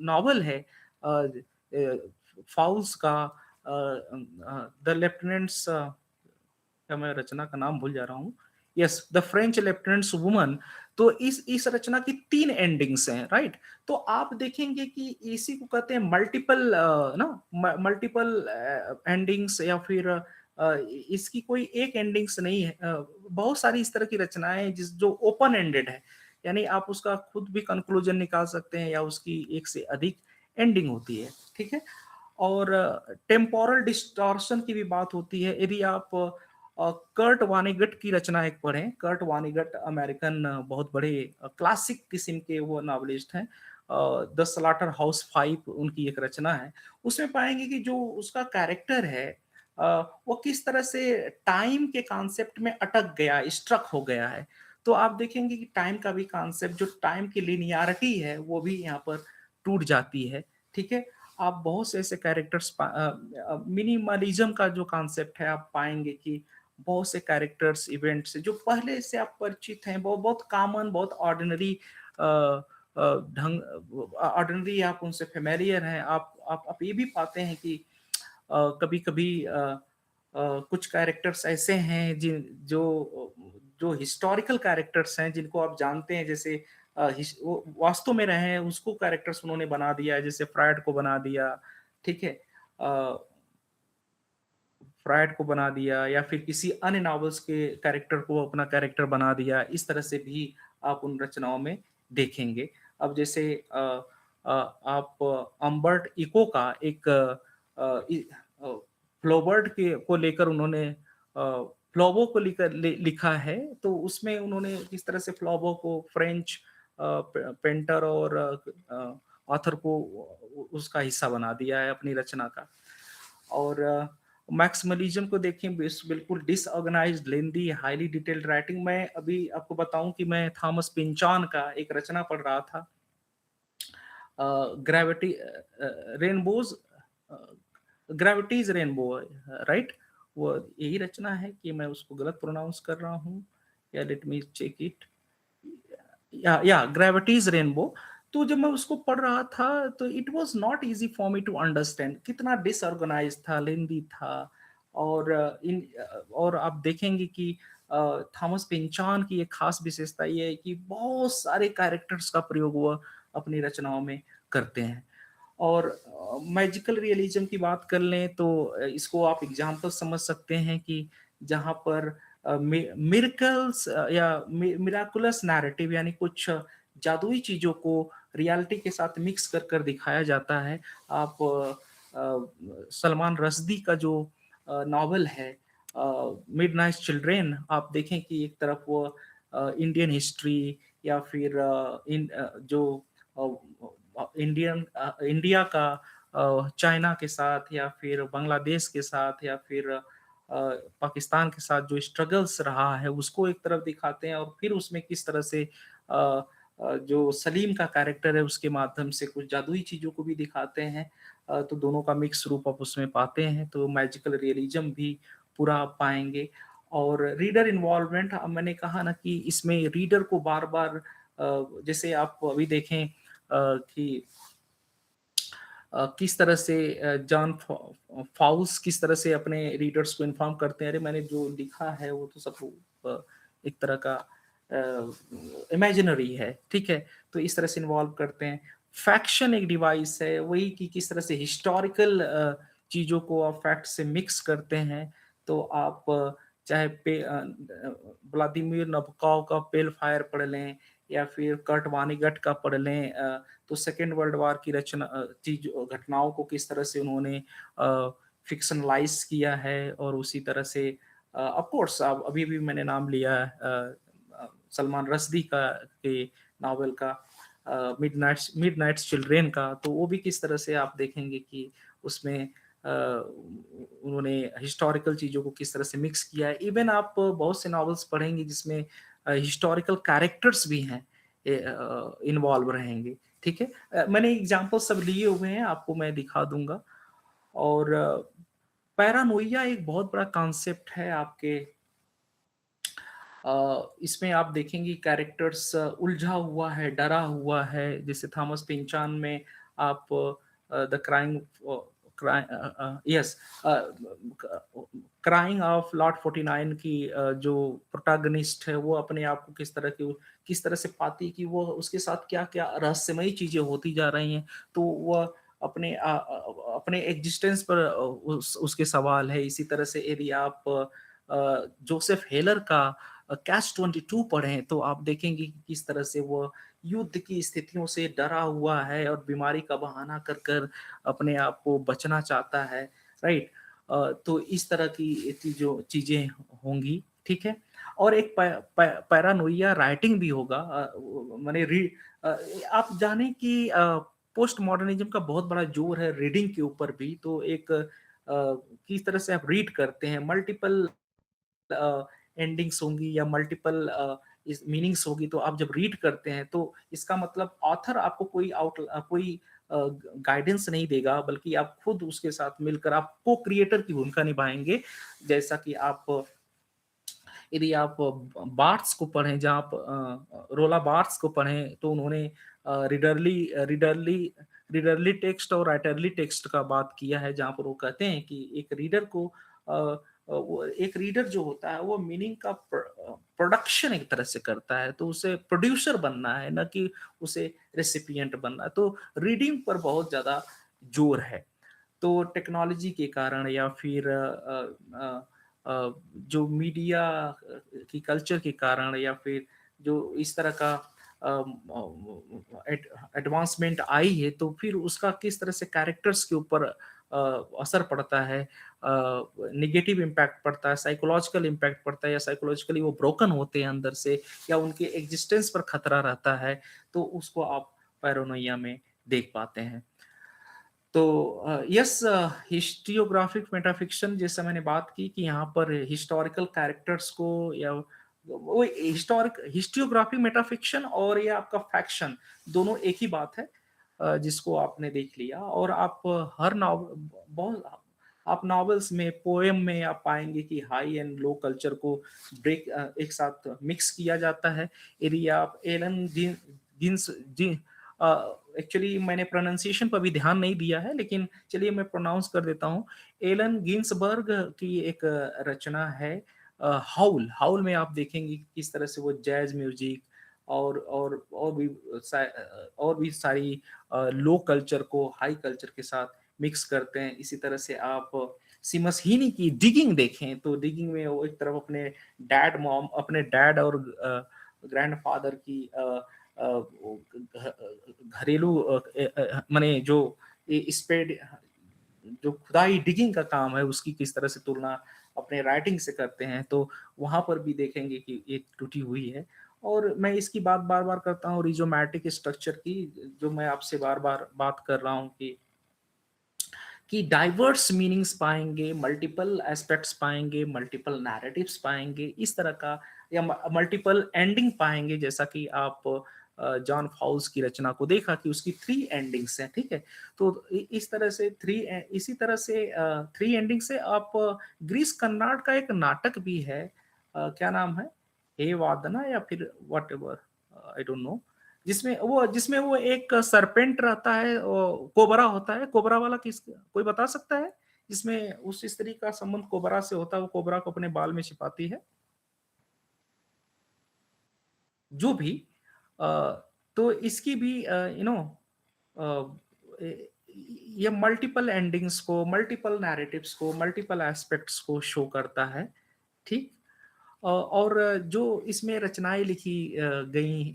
नॉवल है फाउल्स का, द लेफ्टिनेंट्स, क्या मैं रचना का नाम भूल जा रहा हूँ, yes, the French lieutenants woman. तो इस रचना की 3 एंडिंग्स हैं, राइट? तो आप देखेंगे कि इसी को कहते हैं मल्टीपल ना मल्टीपल एंडिंग्स, या फिर इसकी कोई एक एंडिंग्स नहीं है। बहुत सारी इस तरह की रचनाएं हैं जिस जो ओपन एंडेड है, यानी आप उसका खुद भी कंक्लूजन निकाल सकते हैं या उसकी एक से अधिक एंडिंग होती है, ठीक है? और टेम्पोरल डिस्टॉर्शन की भी बात होती है। यदि आप कर्ट वानीगट की रचना एक पढ़ें, कर्ट वानीगट अमेरिकन बहुत बड़े क्लासिक किस्म के वो नॉवलिस्ट हैं। द स्लॉटर हाउस 5 उनकी एक रचना है। उसमें पाएंगे कि जो उसका कैरेक्टर है वो किस तरह से टाइम के कॉन्सेप्ट में अटक गया, स्ट्रक हो गया है। तो आप देखेंगे कि टाइम का भी कॉन्सेप्ट, जो टाइम की लिनियरिटी है, वो भी यहाँ पर टूट जाती है, ठीक है? आप बहुत से ऐसे कैरेक्टर्स, मिनिमलिज्म का जो कॉन्सेप्ट है आप पाएंगे कि बहुत से कैरेक्टर्स, इवेंट्स जो पहले से आप परिचित हैं, वो बहुत कॉमन, बहुत ऑर्डिनरी ढंग, ऑर्डिनरी, आप उनसे फेमिलियर हैं। आप ये भी पाते हैं कि कभी कभी कुछ कैरेक्टर्स ऐसे हैं जिन जो जो हिस्टोरिकल कैरेक्टर्स हैं जिनको आप जानते हैं, जैसे वो वास्तव में रहे हैं, उसको कैरेक्टर्स उन्होंने बना दिया है, जैसे फ्रायड को बना दिया, ठीक है? फ्रायड को बना दिया, या फिर किसी अन्य नॉवेल्स के कैरेक्टर को अपना कैरेक्टर बना दिया। इस तरह से भी आप उन रचनाओं में देखेंगे। अब जैसे आप अम्बर्ट इको का एक फ्लोबर्ट के को लेकर उन्होंने फ्लोबो को लेकर लिखा है। तो उसमें उन्होंने किस तरह से फ्लोबो को फ्रेंच पेंटर और ऑथर को उसका हिस्सा बना दिया है अपनी रचना का। और मैक्सिमलिज्म को देखें, बिल्कुल डिसऑर्गेनाइज्ड, लेंदी, हाईली डिटेल्ड राइटिंग। मैं अभी आपको बताऊं कि मैं थॉमस पिंचान का एक रचना पढ़ रहा था, gravity rainbows, gravities rainbow, right? वो यही रचना है कि मैं उसको गलत प्रोनाउंस कर रहा हूँ, या लेट मी चेक इट, या ग्रेविटीज रेनबो। तो जब मैं उसको पढ़ रहा था तो it was not easy for me to understand, कितना डिसऑर्गेनाइज था, लेंदी था। और और आप देखेंगे कि थॉमस पिंचान की एक खास विशेषता ये है कि बहुत सारे कैरेक्टर्स का प्रयोग वो अपनी रचनाओं में करते हैं। और मैजिकल रियलिज्म की बात कर लें तो इसको आप एग्जाम्पल समझ सकते हैं कि जहाँ पर मिरेकल्स या मिराकुलस नैरेटिव, यानी कुछ जादुई चीजों को रियलिटी के साथ मिक्स कर कर दिखाया जाता है। आप सलमान रश्दी का जो नॉवल है मिडनाइट चिल्ड्रेन, आप देखें कि एक तरफ वो इंडियन हिस्ट्री, या फिर जो इंडिया का चाइना के साथ, या फिर बांग्लादेश के साथ, या फिर पाकिस्तान के साथ जो स्ट्रगल्स रहा है उसको एक तरफ दिखाते हैं। और फिर उसमें किस तरह से जो सलीम का कैरेक्टर है उसके माध्यम से कुछ जादुई चीजों को भी दिखाते हैं। तो दोनों का मिक्स रूप आप उसमें पाते हैं। तो मैजिकल रियलिज्म भी पूरा आप पाएंगे। और रीडर इन्वॉल्वमेंट, मैंने कहा ना कि इसमें रीडर को बार बार, जैसे आप अभी देखें कि किस तरह से जॉन फाउल्स किस तरह से अपने रीडर्स को इन्फॉर्म करते हैं, अरे मैंने जो लिखा है वो तो सब एक तरह का इमेजिनरी है, ठीक है? तो इस तरह से इन्वॉल्व करते हैं। फैक्शन एक डिवाइस है, वही कि किस तरह से हिस्टोरिकल चीज़ों को आप फैक्ट से मिक्स करते हैं, तो आप चाहे व्लादिमीर नबोकोव का पेल फायर पढ़ लें या फिर कर्ट वानीगट का पढ़ लें, तो सेकेंड वर्ल्ड वॉर की रचना चीज़ घटनाओं को किस तरह से उन्होंने फ़िक्शनलाइज़ किया है और उसी तरह से ऑफ़ कोर्स अब अभी भी मैंने नाम लिया सलमान रश्दी का के नॉवेल का मिडनाइट्स चिल्ड्रेन का, तो वो भी किस तरह से आप देखेंगे कि उसमें उन्होंने हिस्टोरिकल चीज़ों को किस तरह से मिक्स किया है। इवन आप बहुत से नॉवेल्स पढ़ेंगे जिसमें हिस्टोरिकल कैरेक्टर्स भी हैं इन्वॉल्व रहेंगे, ठीक है? मैंने एग्ज़ाम्पल सब लिए हुए हैं, आपको मैं दिखा दूँगा और पैरानोइया एक बहुत बड़ा कॉन्सेप्ट है आपके इसमें आप देखेंगे कैरेक्टर्स उलझा हुआ है, डरा हुआ है, जैसे थॉमस पिंचान में आप the crying yes crying of lot 49 की जो प्रोटैगनिस्ट है वो अपने आप को किस तरह से पाती है कि वो उसके साथ क्या-क्या रहस्यमयी चीज़ें होती जा रही हैं। तो वह अपने एग्जिस्टेंस पर उसके सवाल है। इसी तरह से यदि आप जोसेफ हेलर का कैच 22 पढ़ें तो आप देखेंगे कि किस तरह से वो युद्ध की स्थितियों से डरा हुआ है और बीमारी का बहाना कर कर अपने आप को बचना चाहता है, राइट? तो इस तरह की चीज़ें होंगी, ठीक है? और एक पैरानोइया राइटिंग भी होगा माने अ, आप जानें कि पोस्ट मॉडर्निज़्म का बहुत बड़ा ज़ोर है रीडिंग के ऊपर भी, तो किस तरह से आप रीड करते हैं, मल्टीपल एंडिंग्स होंगी या मल्टीपल इस मीनिंग्स होगी, तो आप जब रीड करते हैं तो इसका मतलब ऑथर आपको कोई गाइडेंस नहीं देगा, बल्कि आप खुद उसके साथ मिलकर आप को-क्रिएटर की भूमिका निभाएँगे। जैसा कि आप यदि आप बार्ट्स को पढ़ें जहाँ आप रोला बार्ट्स को पढ़ें तो उन्होंने रीडरली टेक्स्ट और राइटरली टेक्स्ट का बात किया है जहाँ पर वो कहते हैं कि वो एक रीडर जो होता है वो मीनिंग का प्रोडक्शन एक तरह से करता है, तो उसे प्रोड्यूसर बनना है ना कि उसे रेसिपिएंट बनना है। तो रीडिंग पर बहुत ज़्यादा जोर है। तो टेक्नोलॉजी के कारण या फिर जो मीडिया की कल्चर के कारण या फिर जो इस तरह का एडवांसमेंट आई है तो फिर उसका किस तरह से कैरेक्टर्स के ऊपर असर पड़ता है, निगेटिव इम्पैक्ट पड़ता है, साइकोलॉजिकल इम्पैक्ट पड़ता है या साइकोलॉजिकली वो ब्रोकन होते हैं अंदर से या उनके एग्जिस्टेंस पर खतरा रहता है, तो उसको आप पैरानोइया में देख पाते हैं। तो यस हिस्टियोग्राफिक मेटाफिक्शन जैसा मैंने बात की कि यहाँ पर हिस्टोरिकल कैरेक्टर्स को या वो हिस्टियोग्राफिक मेटाफिक्शन और ये आपका फैक्शन दोनों एक ही बात है, जिसको आपने देख लिया और आप हर बहुत आप नॉवेल्स में पोएम में आप पाएंगे कि हाई एंड लो कल्चर को एक साथ मिक्स किया जाता है। यदि आप एलन गिन्स एक्चुअली मैंने प्रोनाउंसिएशन पर भी ध्यान नहीं दिया है, लेकिन चलिए मैं प्रोनाउंस कर देता हूँ। एलन गिन्सबर्ग की एक रचना है हाउल। हाउल में आप देखेंगे कि किस तरह से वो जैज़ म्यूज़िक और भी सारी लो कल्चर को हाई कल्चर के साथ मिक्स करते हैं। इसी तरह से आप सीमस हीनी की डिगिंग देखें, तो डिगिंग में वो एक तरफ अपने डैड और ग्रैंडफ़ादर की वो घरेलू माने जो स्पेड जो खुदाई डिगिंग का काम है उसकी किस तरह से तुलना अपने राइटिंग से करते हैं, तो वहाँ पर भी देखेंगे कि एक टूटी हुई है। और मैं इसकी बात बार-बार करता हूँ रिज़ोमैटिक स्ट्रक्चर की, जो मैं आपसे बार-बार बात कर रहा हूँ कि डाइवर्स मीनिंग्स पाएँगे, मल्टीपल एस्पेक्ट्स पाएँगे, मल्टीपल नैरेटिव्स पाएँगे, इस तरह का या मल्टीपल एंडिंग पाएँगे जैसा कि आप जॉन फाउल्स की रचना को देखा कि उसकी 3 एंडिंग्स हैं, ठीक है? तो इस तरह से 3 एंडिंग से आप ग्रीस कर्नाड का एक नाटक भी है, क्या नाम है? हे वादना या फिर व्हाटएवर आई डोंट नो। जिसमें वो एक सर्पेंट रहता है, कोबरा होता है, कोबरा वाला कोई बता सकता है? जिसमें उस स्त्री का संबंध कोबरा से होता है, वो कोबरा को अपने बाल में छिपाती है? जो भी अ, तो इसकी भी ये मल्टीपल एंडिंग्स को, मल्टीपल नैरेटिव्स को, मल्टीपल एस्पेक्ट्स को शो करता है, ठीक? और जो इसमें रचनाएँ लिखी गई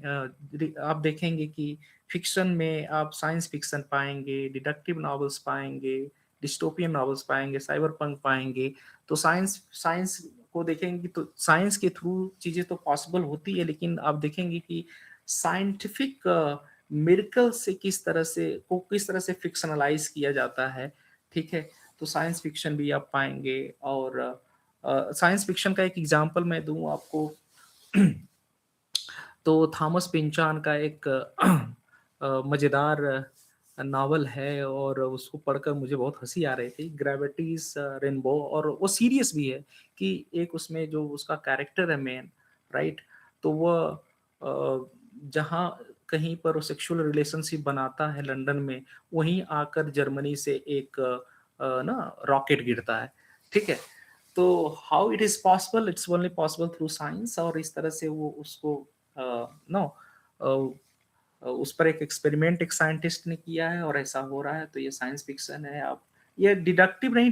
आप देखेंगे कि फ़िक्शन में आप साइंस फ़िक्शन पाएँगे, डिडक्टिव नॉवेल्स पाएँगे, डिस्टोपियन नॉवेल्स पाएँगे, साइबरपंक पाएँगे। तो साइंस साइंस को देखेंगे तो साइंस के थ्रू चीज़ें तो पॉसिबल होती है, लेकिन आप देखेंगे कि साइंटिफ़िक मिरेकल से किस तरह से फ़िक्शनलाइज़ किया जाता है, ठीक है? तो साइंस फ़िक्शन भी आप पाएँगे और साइंस फ़िक्शन का एक एग्ज़ाम्पल मैं दूँ आपको तो थॉमस पिंचान का एक मज़ेदार नॉवल है और उसको पढ़कर मुझे बहुत हँसी आ रही थी, ग्रेविटीज़ रेनबो और वो सीरियस भी है कि एक उसमें जो उसका कैरेक्टर है मेन, राइट? तो वह जहाँ कहीं पर वो सेक्सुअल रिलेशनशिप बनाता है लंदन में, वहीं आकर जर्मनी से एक ना रॉकेट गिरता है, ठीक है? तो how it is possible? It's only possible through science और इस तरह से वो उसको नो उस पर एक एक्सपेरिमेंट एक साइंटिस्ट ने किया है और ऐसा हो रहा है, तो ये साइंस फिक्शन है। आप ये डिडक्टिव नहीं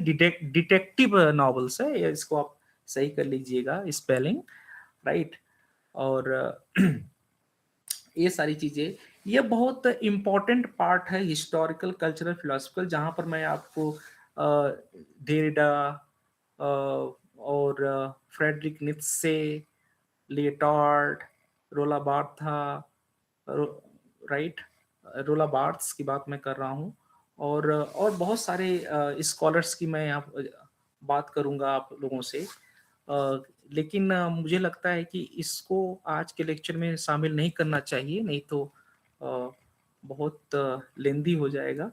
डिटेक्टिव नॉवेल्स है, ये इसको आप सही कर लीजिएगा स्पेलिंग, राइट? और ये सारी चीज़ें, ये बहुत इम्पोर्टेंट पार्ट है हिस्टोरिकल, कल्चरल, फिलॉसफिकल जहाँ पर मैं आपको डेरिडा और फ्रेडरिक नीत्शे, लियोटार्ड, रोला बार्था, रो राइट? रोला बार्थ्स की बात मैं कर रहा हूँ और बहुत सारे स्कॉलर्स की मैं यहाँ बात करूँगा आप लोगों से। लेकिन मुझे लगता है कि इसको आज के लेक्चर में शामिल नहीं करना चाहिए, नहीं तो अ, बहुत लेंदी हो जाएगा।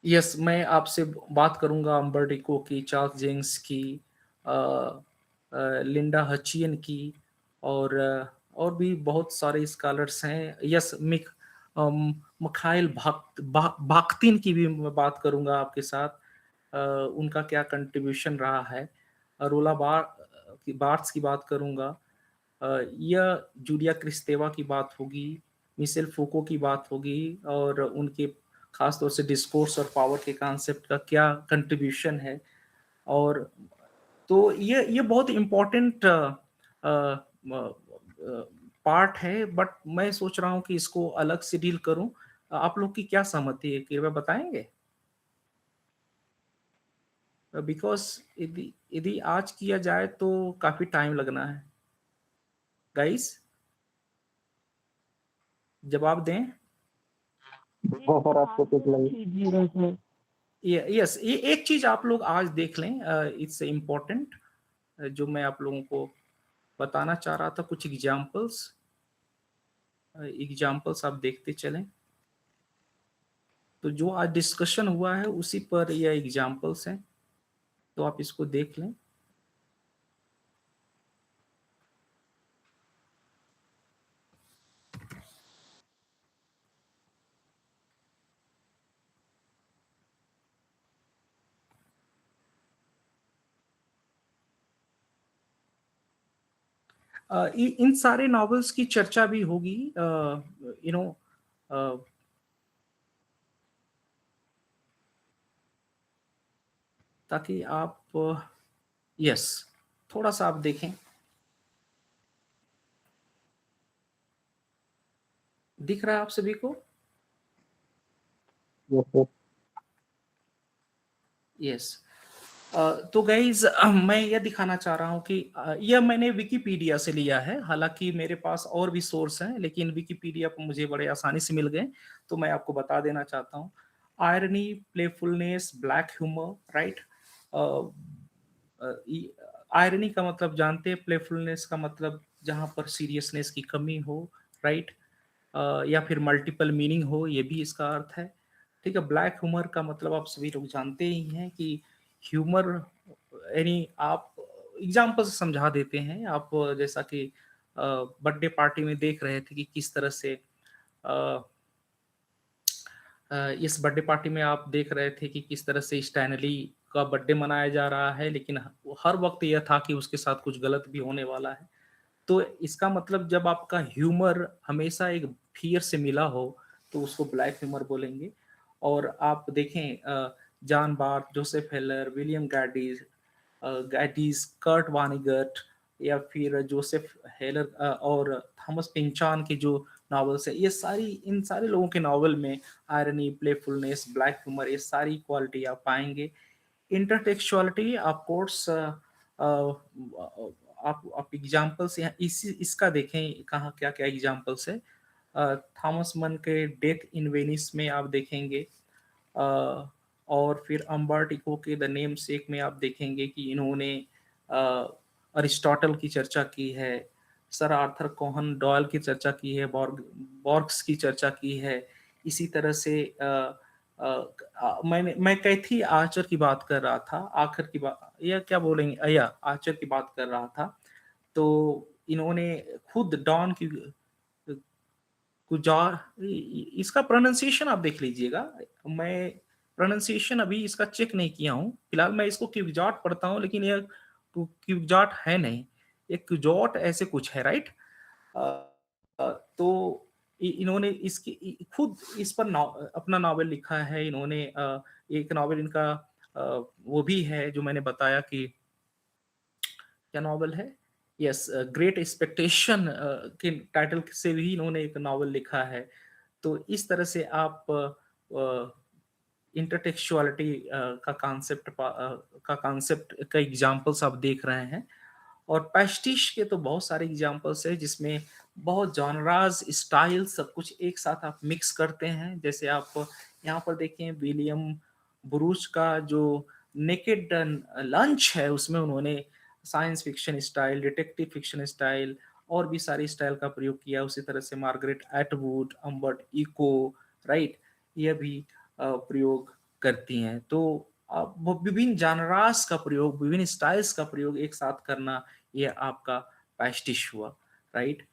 यस, मैं आपसे बात करूँगा अम्बर्टो इको की, चार्ल्स जेंक्स की, लिंडा हचियन की और भी बहुत सारे स्कॉलर्स हैं। यस, मिखाइल बाख्तिन की भी मैं बात करूँगा आपके साथ। उनका क्या कंट्रीब्यूशन रहा है। रोला बार्थ्स की बात करूँगा। या जूलिया क्रिस्तेवा की बात होगी, मिशेल फूको की बात होगी और उनके खास तौर से डिस्कोर्स और पावर के कॉन्सेप्ट का क्या कंट्रीब्यूशन है और तो ये बहुत इम्पोर्टेंट पार्ट है बट मैं सोच रहा हूँ कि इसको अलग से डील करूँ। आप लोग की क्या सहमति है? कृपया बताएँगे? बिकॉज़ यदि यदि आज किया जाए तो काफ़ी टाइम लगना है। गाइज़ जवाब दें? जी, सर आपको कुछ लगे? कीजिएगा सर। यस, ये एक चीज़ आप लोग आज देख लें इट्स इम्पोर्टेंट जो मैं आप लोगों को बताना चाह रहा था कुछ एग्ज़ाम्पल्स आप देखते चलें। तो जो आज डिस्कशन हुआ है उसी पर ये एग्ज़ाम्पल्स हैं, तो आप इसको देख लें। इन सारे नॉवेल्स की चर्चा भी होगी यू नो अ, ताकि आप यस, थोड़ा-सा आप देखें। दिख रहा है आप सभी को? Yes sir. यस। तो गाइज़ मैं ये दिखाना चाह रहा हूँ कि यह मैंने विकिपीडिया से लिया है, हालाँकि मेरे पास और भी सोर्स हैं, लेकिन विकिपीडिया पे मुझे बड़े आसानी से मिल गए, तो मैं आपको बता देना चाहता हूँ। Irony, playfulness, black humour, right? अ ई आयरनी का मतलब जानते हैं, प्लेफुलनेस का मतलब जहाँ पर सीरियसनेस की कमी हो, राइट? या फिर मल्टीपल मीनिंग हो, ये भी इसका अर्थ है। ठीक है, ब्लैक ह्यूमर का मतलब आप सभी लोग जानते ही हैं कि ह्यूमर यानी आप एग्ज़ाम्पल से समझा देते हैं। आप जैसा कि बर्थडे पार्टी में देख रहे थे कि किस तरह से अ इस बर्थडे पार्टी में आप देख रहे थे कि किस तरह से स्टैनली का बर्थडे मनाया जा रहा है, लेकिन हर वक़्त यह था कि उसके साथ कुछ गलत भी होने वाला है। तो इसका मतलब जब आपका ह्यूमर हमेशा एक फ़ियर से मिला हो, तो उसको ब्लैक ह्यूमर बोलेंगे। और आप देखें John Barth, Joseph Heller, William Gaddis, Kurt Vonnegut या फिर जोसेफ हेलर और थॉमस पिंचान के जो नॉवेल्स हैं, ये सारी इन सारे लोगों के नॉवल में आयरनी, प्लेफुलनेस, ब्लैक ह्यूमर ये सारी क्वालिटी आप पाएँगे। इंटरटेक्सुअलिटी ऑफ कोर्स आप एग्जांपल्स यहाँ इसी इसका देखें कहाँ क्या-क्या एग्जांपल्स है। थॉमस मन के डेथ इन वेनिस में आप देखेंगे अ, और फिर अम्बर्ट इको के द नेमसेक में आप देखेंगे कि इन्होंने अ, अरिस्टोटल की चर्चा की है, सर आर्थर कोहन डॉयल की चर्चा की है, बॉर्ग्स की चर्चा की है। इसी तरह से मैं कैथी आर्चर की बात कर रहा था, आखिर की बात या क्या बोलेंगे या आर्चर की बात कर रहा था। तो इन्होंने खुद डॉन की गुजार इसका प्रोनंसिएशन आप देख लीजिएगा। मैं प्रोनंसिएशन अभी इसका चेक नहीं किया हूँ। फिलहाल मैं इसको क्विज़ाट पढ़ता हूँ, लेकिन ये क्विज़ाट है नहीं। ये क्विज़ॉट ऐसे कुछ है, राइट? अ तो इन्होंने इसकी खुद इस पर अपना नॉवेल लिखा है इन्होंने। एक नॉवेल इनका वो भी है जो मैंने बताया कि क्या नॉवेल है? यस, ग्रेट एक्सपेक्टेशन के टाइटल से भी इन्होंने एक नॉवेल लिखा है। तो इस तरह से आप इंटरटेक्सुअलिटी का कॉन्सेप्ट का एग्जांपल्स आप देख रहे हैं। और पैस्टिश के तो बहुत सारे एग्जांपल्स हैं जिसमें बहुत जॉनरास, स्टाइल सब कुछ एक साथ आप मिक्स करते हैं। जैसे आप यहाँ पर देखें विलियम बुरूच का जो नेकेड लंच है उसमें उन्होंने science fiction style, detective fiction style और भी सारी स्टाइल का प्रयोग किया। उसी तरह से मार्गरेट एटवुड, अम्बर्ट इको, राइट? यह भी प्रयोग करती हैं। तो वो विभिन्न जॉनरास का प्रयोग, विभिन्न स्टाइल्स का प्रयोग एक साथ करना, ये आपका पैस्टिश हुआ, राइट?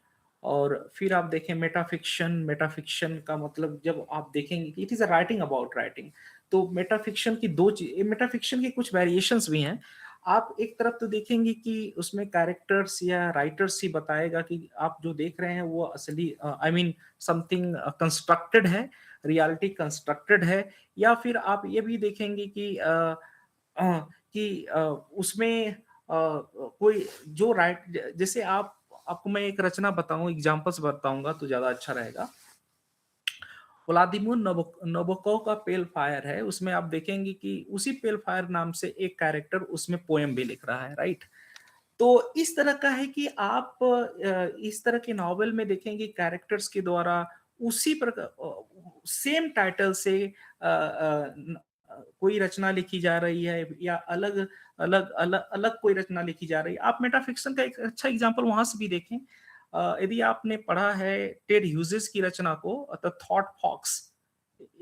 और फिर आप देखें मेटाफिक्शन। मेटाफिक्शन का मतलब जब आप देखेंगे कि it is a writing about writing. तो मेटाफिक्शन की 2 मेटाफिक्शन के कुछ वेरिएशंस भी हैं। आप एक तरफ तो देखेंगे कि उसमें कैरेक्टर्स या राइटर्स ही बताएगा कि आप जो देख रहे हैं वो असली आई मीन समथिंग कंस्ट्रक्टेड है, रियलिटी कंस्ट्रक्टेड है। या फिर आप ये भी देखेंगे कि उसमें कोई जो जैसे आपको मैं एक रचना बताऊँ, एग्ज़ाम्पल्स बताऊँगा तो ज़्यादा अच्छा रहेगा। व्लादिमीर नबोकोव का पेल फायर है, उसमें आप देखेंगे कि उसी पेल फायर नाम से एक कैरेक्टर उसमें पोएम भी लिख रहा है, राइट? तो इस तरह का है कि आप इस तरह के नॉवेल में देखेंगे कैरेक्टर्स के द्वारा उसी सेम टाइटल से कोई रचना लिखी जा रही है या अलग कोई रचना लिखी जा रही है। आप मेटाफिक्शन का एक अच्छा एग्जांपल वहाँ से भी देखें। यदि आपने पढ़ा है टेड ह्यूजेस की रचना को द थॉट फॉक्स,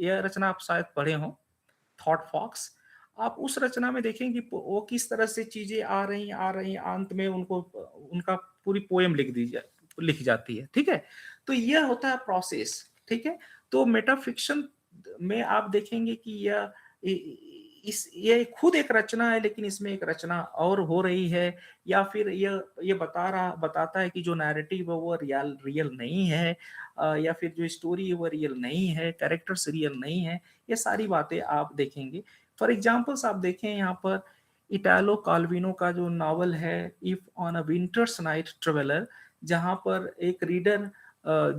यह रचना आप शायद पढ़े हों, थॉट फॉक्स। आप उस रचना में देखेंगे वो किस तरह से चीज़ें आ रही हैं, अंत में उनको उनका पूरी पोएम लिख जाती है, ठीक है? तो यह होता है प्रोसेस, ठीक है? तो मेटाफ़िक्शन में आप देखेंगे कि यह इ ये खुद एक रचना है, लेकिन इसमें एक रचना और हो रही है। या फिर ये बताता है कि जो नैरेटिव है वो रियल नहीं है, या फिर जो स्टोरी है वो रियल नहीं है, कैरेक्टर्स रियल नहीं है। ये सारी बातें आप देखेंगे। फॉर एग्जाम्पल्स आप देखें यहाँ पर इटालो काल्विनो का जो नॉवल है if on a winters night traveller, जहाँ पर एक रीडर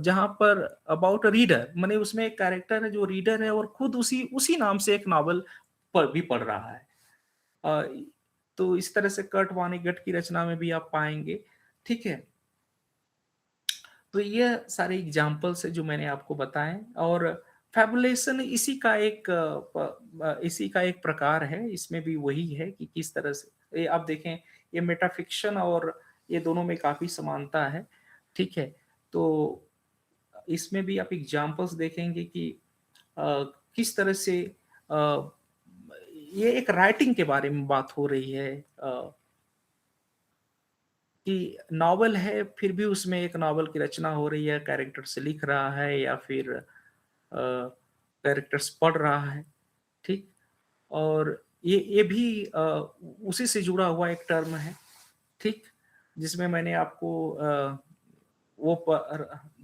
जहाँ पर अबाउट अ रीडर माने उसमें एक कैरेक्टर है जो रीडर है और खुद उसी उसी नाम से एक नॉवल पढ़ रहा है। अ, तो इस तरह से कर्ट वानिगट की रचना में भी आप पाएँगे, ठीक है? तो ये सारे एग्जाम्पल्स हैं जो मैंने आपको बताएँ। और फैबुलेशन इसी का एक प्रकार है। इसमें भी वही है कि किस तरह से ये आप देखें, ये मेटाफ़िक्शन और ये दोनों में काफ़ी समानता है, ठीक है? तो इसमें भी आप एग्जाम्पल्स देखेंगे कि अ, किस तरह से अ, ये एक राइटिंग के बारे में बात हो रही है, कि नॉवल है, फिर भी उसमें एक नॉवल की रचना हो रही है, कैरेक्टर्स लिख रहा है या फिर कैरेक्टर्स पढ़ रहा है, ठीक? और ये भी उसी से जुड़ा हुआ एक टर्म है, ठीक? जिसमें मैंने आपको वो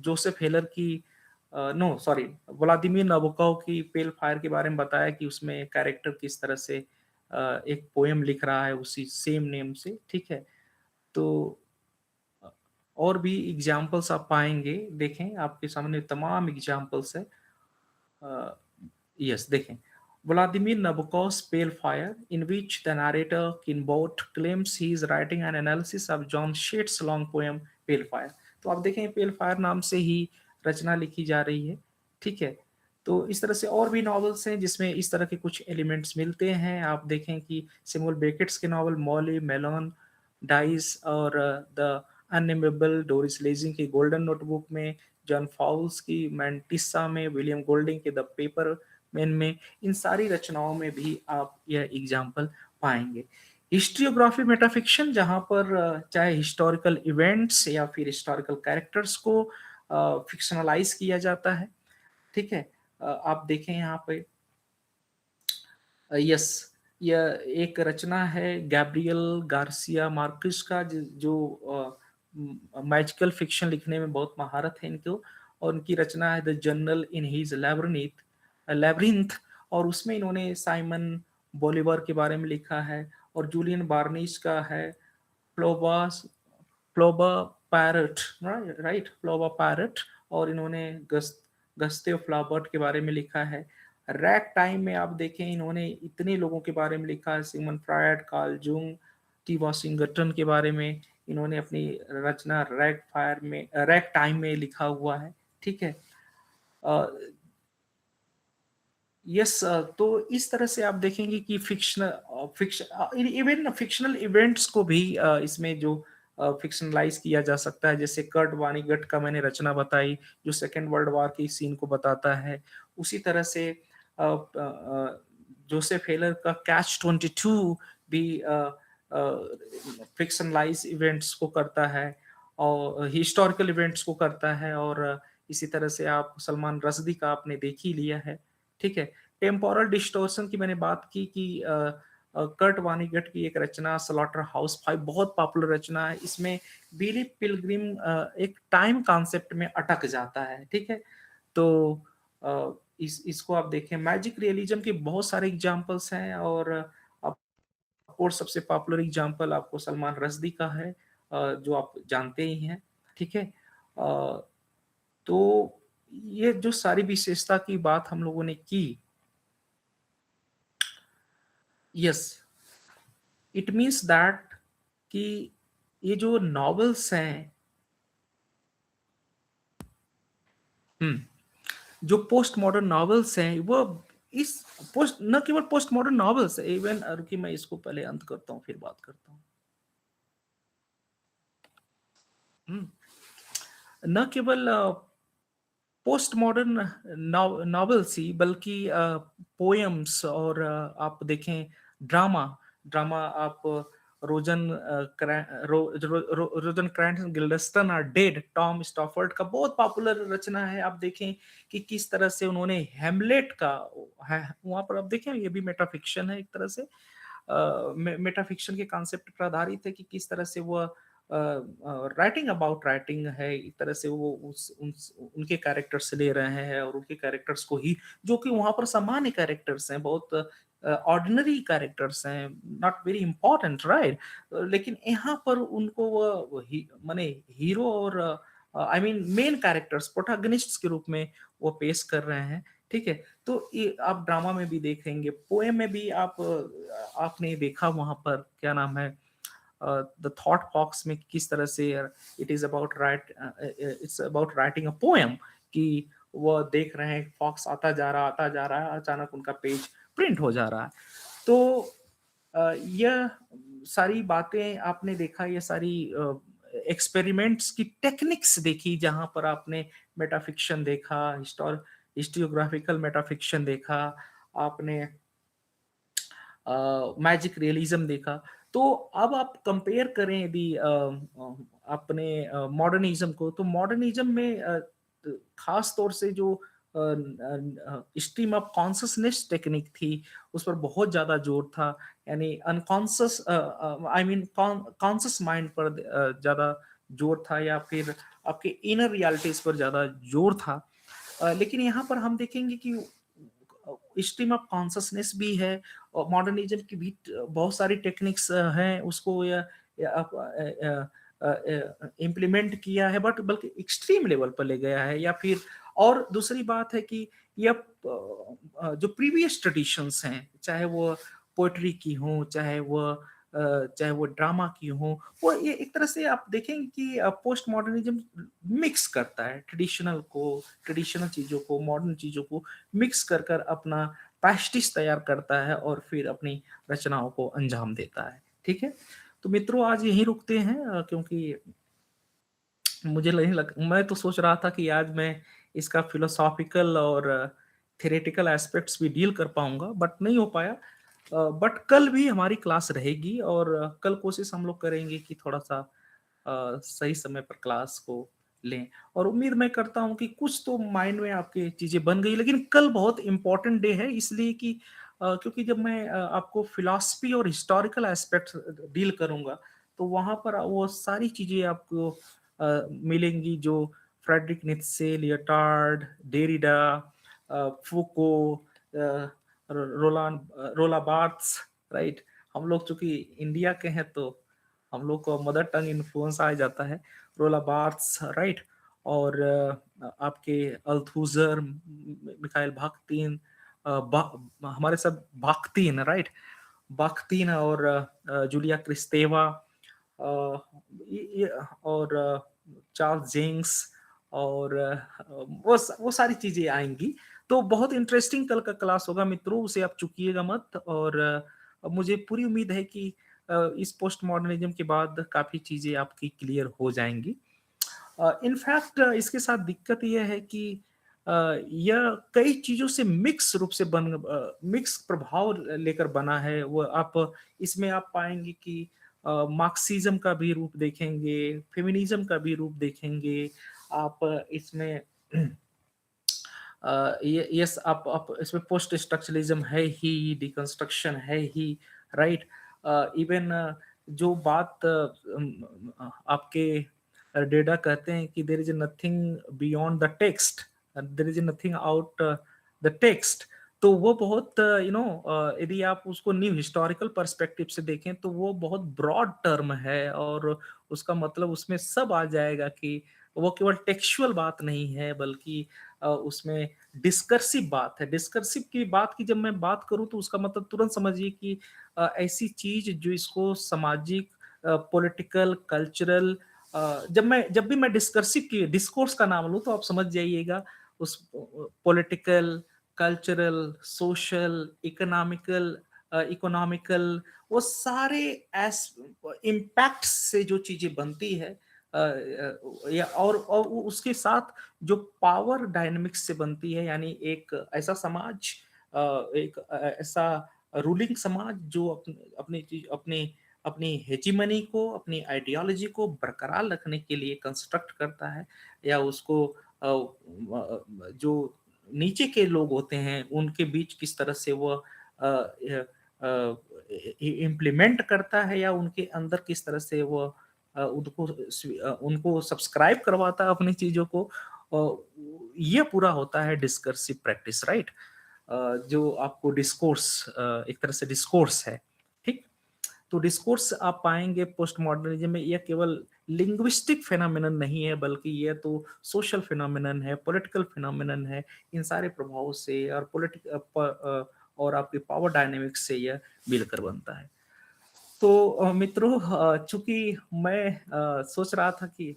जोसेफ हेलर की नो सॉरी व्लादिमीर नाबोकोव की पेल फायर के बारे में बताया कि उसमें कैरेक्टर किस तरह से एक पोएम लिख रहा है उसी सेम नेम से, ठीक है? तो अ, और भी एग्जाम्पल्स आप पाएँगे, देखें आपके सामने तमाम एग्जाम्पल्स हैं। Uh, yes, देखें Vladimir Nabokov's Pale Fire, in which the narrator Kinbolt claims he is writing an analysis of John Sheets' long poem Pale Fire. तो आप देखें Pale Fire नाम से ही रचना लिखी जा रही है, ठीक है? तो इस तरह से और भी नॉवेल्स हैं जिसमें इस तरह के कुछ एलिमेंट्स मिलते हैं। आप देखें कि सैमुअल बेकेट्स के नॉवल मॉली, मेलोन, डाइस और द अननेमेबल, डोरिस लेजिंग की गोल्डन नोटबुक में, जॉन फाउल्स की मैंटिसा में, विलियम गोल्डिंग के द पेपर मैन में, इन सारी रचनाओं में भी आप यह एग्जाम्पल पाएंगे। हिस्ट्रियोग्राफी मेटाफिक्शन जहाँ पर चाहे हिस्टोरिकल इवेंट्स या फिर हिस्टोरिकल कैरेक्टर्स को फिक्शनलाइज किया जाता है, ठीक है? आप देखें यहाँ पे यस, यह एक रचना है गैब्रियल गार्सिया मार्केस का जो मैजिकल फिक्शन लिखने में बहुत महारत है इनको, और उनकी रचना है the journal in his labyrinth, और उसमें इन्होंने साइमन बोलिवर के बारे में लिखा है, और जूलियन बार्निस का है फ्लोबास फ्लोबा पैरट, राइट, फ्लोबा पैरट, और इन्होंने गस्ते फ्लाबर्ट के बारे में लिखा है। रैग टाइम में आप देखें इन्होंने इतने लोगों के बारे में लिखा है, Sigmund Freud, Carl Jung, T Washington के बारे में इन्होंने अपनी रचना रैग टाइम में लिखा हुआ है, ठीक है? यस, तो इस तरह से आप देखेंगे कि इवन फिक्शनल इवेंट्स को भी इसमें जो फिक्शनलाइज किया जा सकता है, जैसे कर्ट वानीगट का मैंने रचना बताई जो सेकेंड वर्ल्ड वॉर की सीन को बताता है। उसी तरह से जोसेफ हेलर का कैच 22 भी फिक्शनलाइज इवेंट्स को करता है और हिस्टोरिकल इवेंट्स को करता है, और इसी तरह से आप सलमान रश्दी का आपने देख ही लिया है, ठीक है? टेम्पोरल डिस्टॉर्शन की मैंने बात की कि कर्ट वानिगट की एक रचना स्लॉटर हाउस 5 बहुत पॉपुलर रचना है। इसमें बिली पिलग्रिम एक टाइम कॉन्सेप्ट में अटक जाता है, ठीक है? तो इसको आप देखें, मैजिक रियलिज्म के बहुत सारे एग्जांपल्स हैं, और कोर्स सबसे पॉपुलर एग्जांपल आपको सलमान रश्दी का है, जो आप जानते ही हैं, ठीक है? तो ये जो सारी विशेषता की बात हम लोगों ने की, यस, इट मीन्स दैट कि ये जो नॉवेल्स हैं, जो पोस्ट मॉडर्न नॉवेल्स हैं, वो इस पोस्ट न केवल पोस्ट मॉडर्न नॉवेल्स, इवन रुकिए मैं इसको पहले अंत करता हूँ फिर बात करता हूँ। न केवल पोस्ट मॉडर्न नॉवेल्स ही, बल्कि पोएम्स, और आप देखें ड्रामा, आप रोजन रोजन क्रैंटन गिल्डस्टन आर डेड, टॉम स्टॉफर्ड का बहुत पॉपुलर रचना है। आप देखें कि किस तरह से उन्होंने हेमलेट का है वहां पर, आप देखें ये भी मेटाफिक्शन है एक तरह से, मेटाफिक्शन के कॉन्सेप्ट पर आधारित है कि किस तरह से वो राइटिंग अबाउट राइटिंग है, एक तरह से वो उनके कैरेक्टर्स ले रहे हैं, और उनके कैरेक्टर्स को ही, जो कि वहां पर सामान्य कैरेक्टर्स हैं, बहुत ऑर्डिनरी कैरेक्टर्स हैं, नॉट वेरी इंपॉर्टेंट, राइट? लेकिन यहाँ पर उनको वो माने हीरो और I mean main characters, protagonists के रूप में वो पेश कर रहे हैं, ठीक है? तो ये आप ड्रामा में भी देखेंगे, पोएम में भी आप आपने देखा वहां पर क्या नाम है, द थॉट बॉक्स में किस तरह से it's about writing a poem, कि वो देख रहे हैं फॉक्स आता जा रहा है, अचानक उनका पेज प्रिंट हो जा रहा है। तो यह सारी बातें आपने देखा, ये सारी एक्सपेरिमेंट्स की टेक्निक्स देखी, जहां पर आपने मेटाफिक्शन देखा, हिस्टोरियोग्राफिकल मेटाफिक्शन देखा, आपने मैजिक रियलिज्म देखा। तो अब आप कंपेयर करें यदि अपने मॉडर्निज्म को, तो मॉडर्निज्म में खास तौर से जो स्ट्रीम ऑफ कॉन्शसनेस टेक्निक थी, उस पर बहुत ज़्यादा जोर था। यानी unconscious I mean conscious mind पर ज़्यादा जोर था, या फिर आपके इनर रियलिटीज़ पर ज़्यादा जोर था। लेकिन यहाँ पर हम देखेंगे कि स्ट्रीम ऑफ कॉन्शसनेस भी है, और मॉडर्निज्म की भी बहुत सारी टेक्निक्स हैं, उसको इम्प्लीमेंट किया है, बट बल्कि एक्सट्रीम लेवल पर ले गया है। या फिर और दूसरी बात है कि यह जो प्रीवियस ट्रेडिशंस हैं, चाहे वो पोएट्री की हो, चाहे वो ड्रामा की हो, वो ये एक तरह से आप देखेंगे कि पोस्ट मॉडर्निज्म मिक्स करता है ट्रेडिशनल चीज़ों को, मॉडर्न चीज़ों को मिक्स कर कर अपना पैस्टिश तैयार करता है, और फिर अपनी रचनाओं को अंजाम देता है। ठीक है? तो मित्रों, आज यहीं रुकते हैं, क्योंकि मुझे नहीं लग मैं तो सोच रहा था कि आज मैं इसका फिलोसॉफिकल और थ्योरेटिकल एस्पेक्ट्स भी डील कर पाऊँगा, बट नहीं हो पाया। बट कल भी हमारी क्लास रहेगी, और कल कोशिश हम लोग करेंगे कि थोड़ा-सा सही समय पर क्लास को लें, और उम्मीद मैं करता हूँ कि कुछ तो माइंड में आपके चीज़ें बन गई। लेकिन कल बहुत इम्पोर्टेंट डे है, इसलिए कि क्योंकि जब मैं आपको फिलॉसफी और हिस्टोरिकल एस्पेक्ट्स डील करूँगा, तो वहाँ पर वो सारी चीज़ें आपको मिलेंगी जो फ्रेडरिक नीत्शे, लियोटार्ड, डेरिडा, फूको, अ, रोला बार्थ्स, राइट? हम लोग चूँकि इंडिया के हैं, तो हम लोग को मदर टंग इन्फ्लुएंस आ जाता है। रोला बार्थ्स, राइट? और आपके अल्थुज़र, मिखाइल बाख्तीन, अ, बा हमारे सब बाख्तीन, राइट? बाख्तीन, और जूलिया क्रिस्तेवा, अ, ये और चार्ल्स जेंक्स, और वो सारी चीज़ें आएँगी। तो बहुत इंटरेस्टिंग कल का क्लास होगा मित्रों, उसे आप चूकिएगा मत। और मुझे पूरी उम्मीद है कि इस पोस्ट मॉडर्निज़्म के बाद काफ़ी चीज़ें आपकी क्लियर हो जाएँगी। इनफैक्ट इसके साथ दिक्कत ये है कि यह कई चीज़ों से मिक्स प्रभाव लेकर बना है। वो आप इसमें आप पाएँगे कि मार्क्सिज़्म का भी रूप देखेंगे, फेमिनिज़्म का भी रूप देखेंगे। आप इसमें ये यस, आप इसमें पोस्ट स्ट्रक्चरलिज्म है ही, डिकंस्ट्रक्शन है ही, राइट? इवन जो बात आपके डेडा कहते हैं कि there is nothing beyond the text, there is nothing out the text. तो वो बहुत यदि आप उसको न्यू हिस्टोरिकल पर्सपेक्टिव से देखें, तो वो बहुत ब्रॉड टर्म है, और उसका मतलब उसमें सब आ जाएगा कि वो केवल टेक्सुअल बात नहीं है, बल्कि उसमें डिस्कर्सिव बात है। डिस्कर्सिव की बात की जब मैं बात करूँ, तो उसका मतलब तुरंत समझिए कि ऐसी चीज़ जो इसको सामाजिक, पॉलिटिकल, कल्चरल, जब भी मैं डिस्कर्सिव की डिस्कोर्स का नाम लूँ, तो आप समझ जाइएगा उस पॉलिटिकल, कल्चरल, सोशल, इकोनॉमिकल, वो सारे एस इम्पैक्ट से जो चीज़ें बनती है, या और वो उसके साथ जो पावर डायनामिक्स से बनती है, यानी एक ऐसा समाज, एक ऐसा रूलिंग समाज जो अपनी चीज अपनी हेजिमनी को, अपनी आइडियोलॉजी को बरकरार रखने के लिए कंस्ट्रक्ट करता है, या उसको जो नीचे के लोग होते हैं उनके बीच किस तरह से वो इम्प्लीमेंट करता है, या उनके अंदर किस तरह से वो उनको सब्सक्राइब करवाता है अपनी चीज़ों को। ये पूरा होता है डिस्कर्सिव प्रैक्टिस, राइट? जो आपको एक तरह से डिस्कोर्स है, ठीक? तो डिस्कोर्स आप पाएँगे पोस्ट मॉडर्निज़्म में, ये केवल लिंग्विस्टिक फिनोमेनन नहीं है, बल्कि ये तो सोशल फिनोमेनन है, पॉलिटिकल फिनोमेनन है। इन सारे प्रभावों से और और आपकी पावर डायनामिक्स से यह मिलकर बनता है। तो मित्रों, चूँकि मैं सोच रहा था कि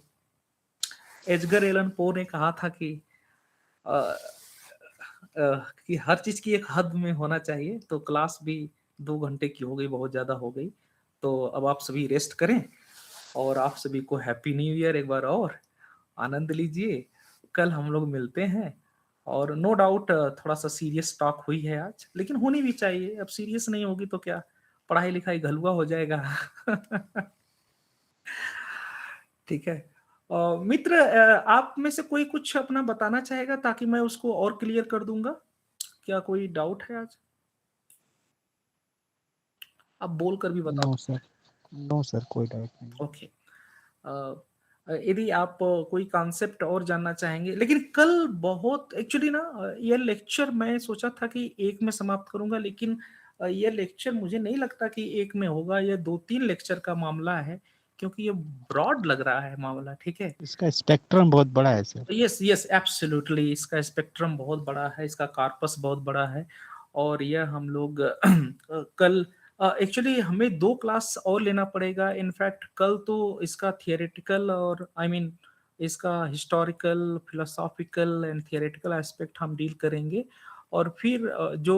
एडगर एलन पो ने कहा था अ कि हर चीज़ की एक हद में होना चाहिए, तो क्लास भी 2 घंटे की हो गई, बहुत ज़्यादा हो गई। तो अब आप सभी रेस्ट करें, और आप सभी को हैप्पी न्यू ईयर एक बार और, आनंद लीजिए। कल हम लोग मिलते हैं, और नो डाउट थोड़ा-सा सीरियस टॉक हुई है आज, लेकिन होनी भी चाहिए। अब सीरियस नहीं होगी तो क्या पढ़ाई-लिखाई घलुआ हो जाएगा। ठीक है? मित्र, आप में से कोई कुछ अपना बताना चाहेगा ताकि मैं उसको और क्लियर कर दूँगा? क्या कोई डाउट है आज? आप बोल कर भी बता नो दो। सर, नो सर, कोई डाउट नहीं। ओके। अ यदि आप कोई कॉन्सेप्ट और जानना चाहेंगे, लेकिन कल बहुत एक्चुअली ना, ये लेक्चर मैं सोचा था कि 1 में समाप्त करूँगा, लेकिन ये लेक्चर मुझे नहीं लगता कि 1 में होगा, ये 2-3 लेक्चर का मामला है, क्योंकि ये ब्रॉड लग रहा है मामला, ठीक है? इसका स्पेक्ट्रम बहुत बड़ा है सर। यस, यस, एब्सोल्युटली, इसका स्पेक्ट्रम बहुत बड़ा है, इसका कॉर्पस बहुत बड़ा है और यह हम लोग कल एक्चुअली हमें 2 क्लास और लेना पड़ेगा। इनफैक्ट कल तो इसका थियोरेटिकल और आई मीन इसका historical, philosophical and theoretical aspect हम डील करेंगे और फिर जो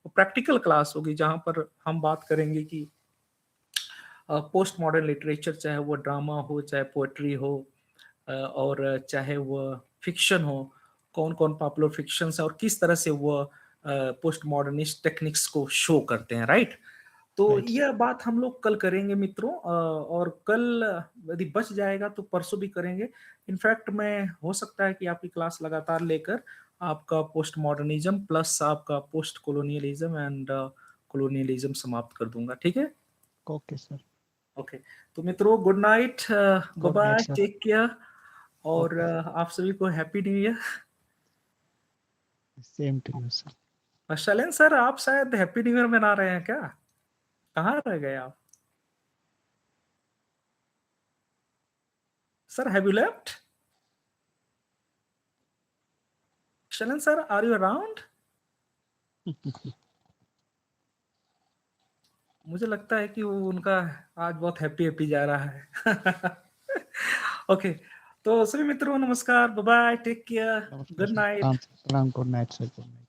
प्रैक्टिकल क्लास होगी जहाँ पर हम बात करेंगे कि पोस्ट मॉडर्न लिटरेचर, चाहे वो ड्रामा हो, चाहे पोएट्री हो, और चाहे वो फिक्शन हो, कौन-कौन पॉपुलर फिक्शंस है और किस तरह से वो पोस्ट मॉडर्निस्ट टेक्निक्स को शो करते हैं, राइट? तो राइट सर। यह बात हम लोग कल करेंगे मित्रों, और कल यदि बच जाएगा तो परसों भी करेंगे। इनफैक्ट मैं हो सकता है कि आपकी क्लास लगातार लेकर आपका पोस्ट मॉडर्निज़्म प्लस आपका पोस्ट कोलोनियलिज़्म एंड कोलोनियलिज़्म समाप्त कर दूँगा, ठीक है? Okay sir. ओके। तो मित्रों, good night, good night bye bye, sir. Take care और ओके, आप सभी को happy new year. Same to you sir. Shailendra sir, आप शायद हैप्पी न्यू ईयर मना रहे हैं क्या? कहाँ रह गए आप? Sir, have you left? Shailendra sir, are you around? मुझे लगता है कि वो उनका आज बहुत हैप्पी-हैप्पी जा रहा है। ओके, तो सभी मित्रों नमस्कार, बाय-बाय, टेक केयर, नमस्कार गुड सर, नाइट। प्रणाम, प्रणाम, good night sir, good night.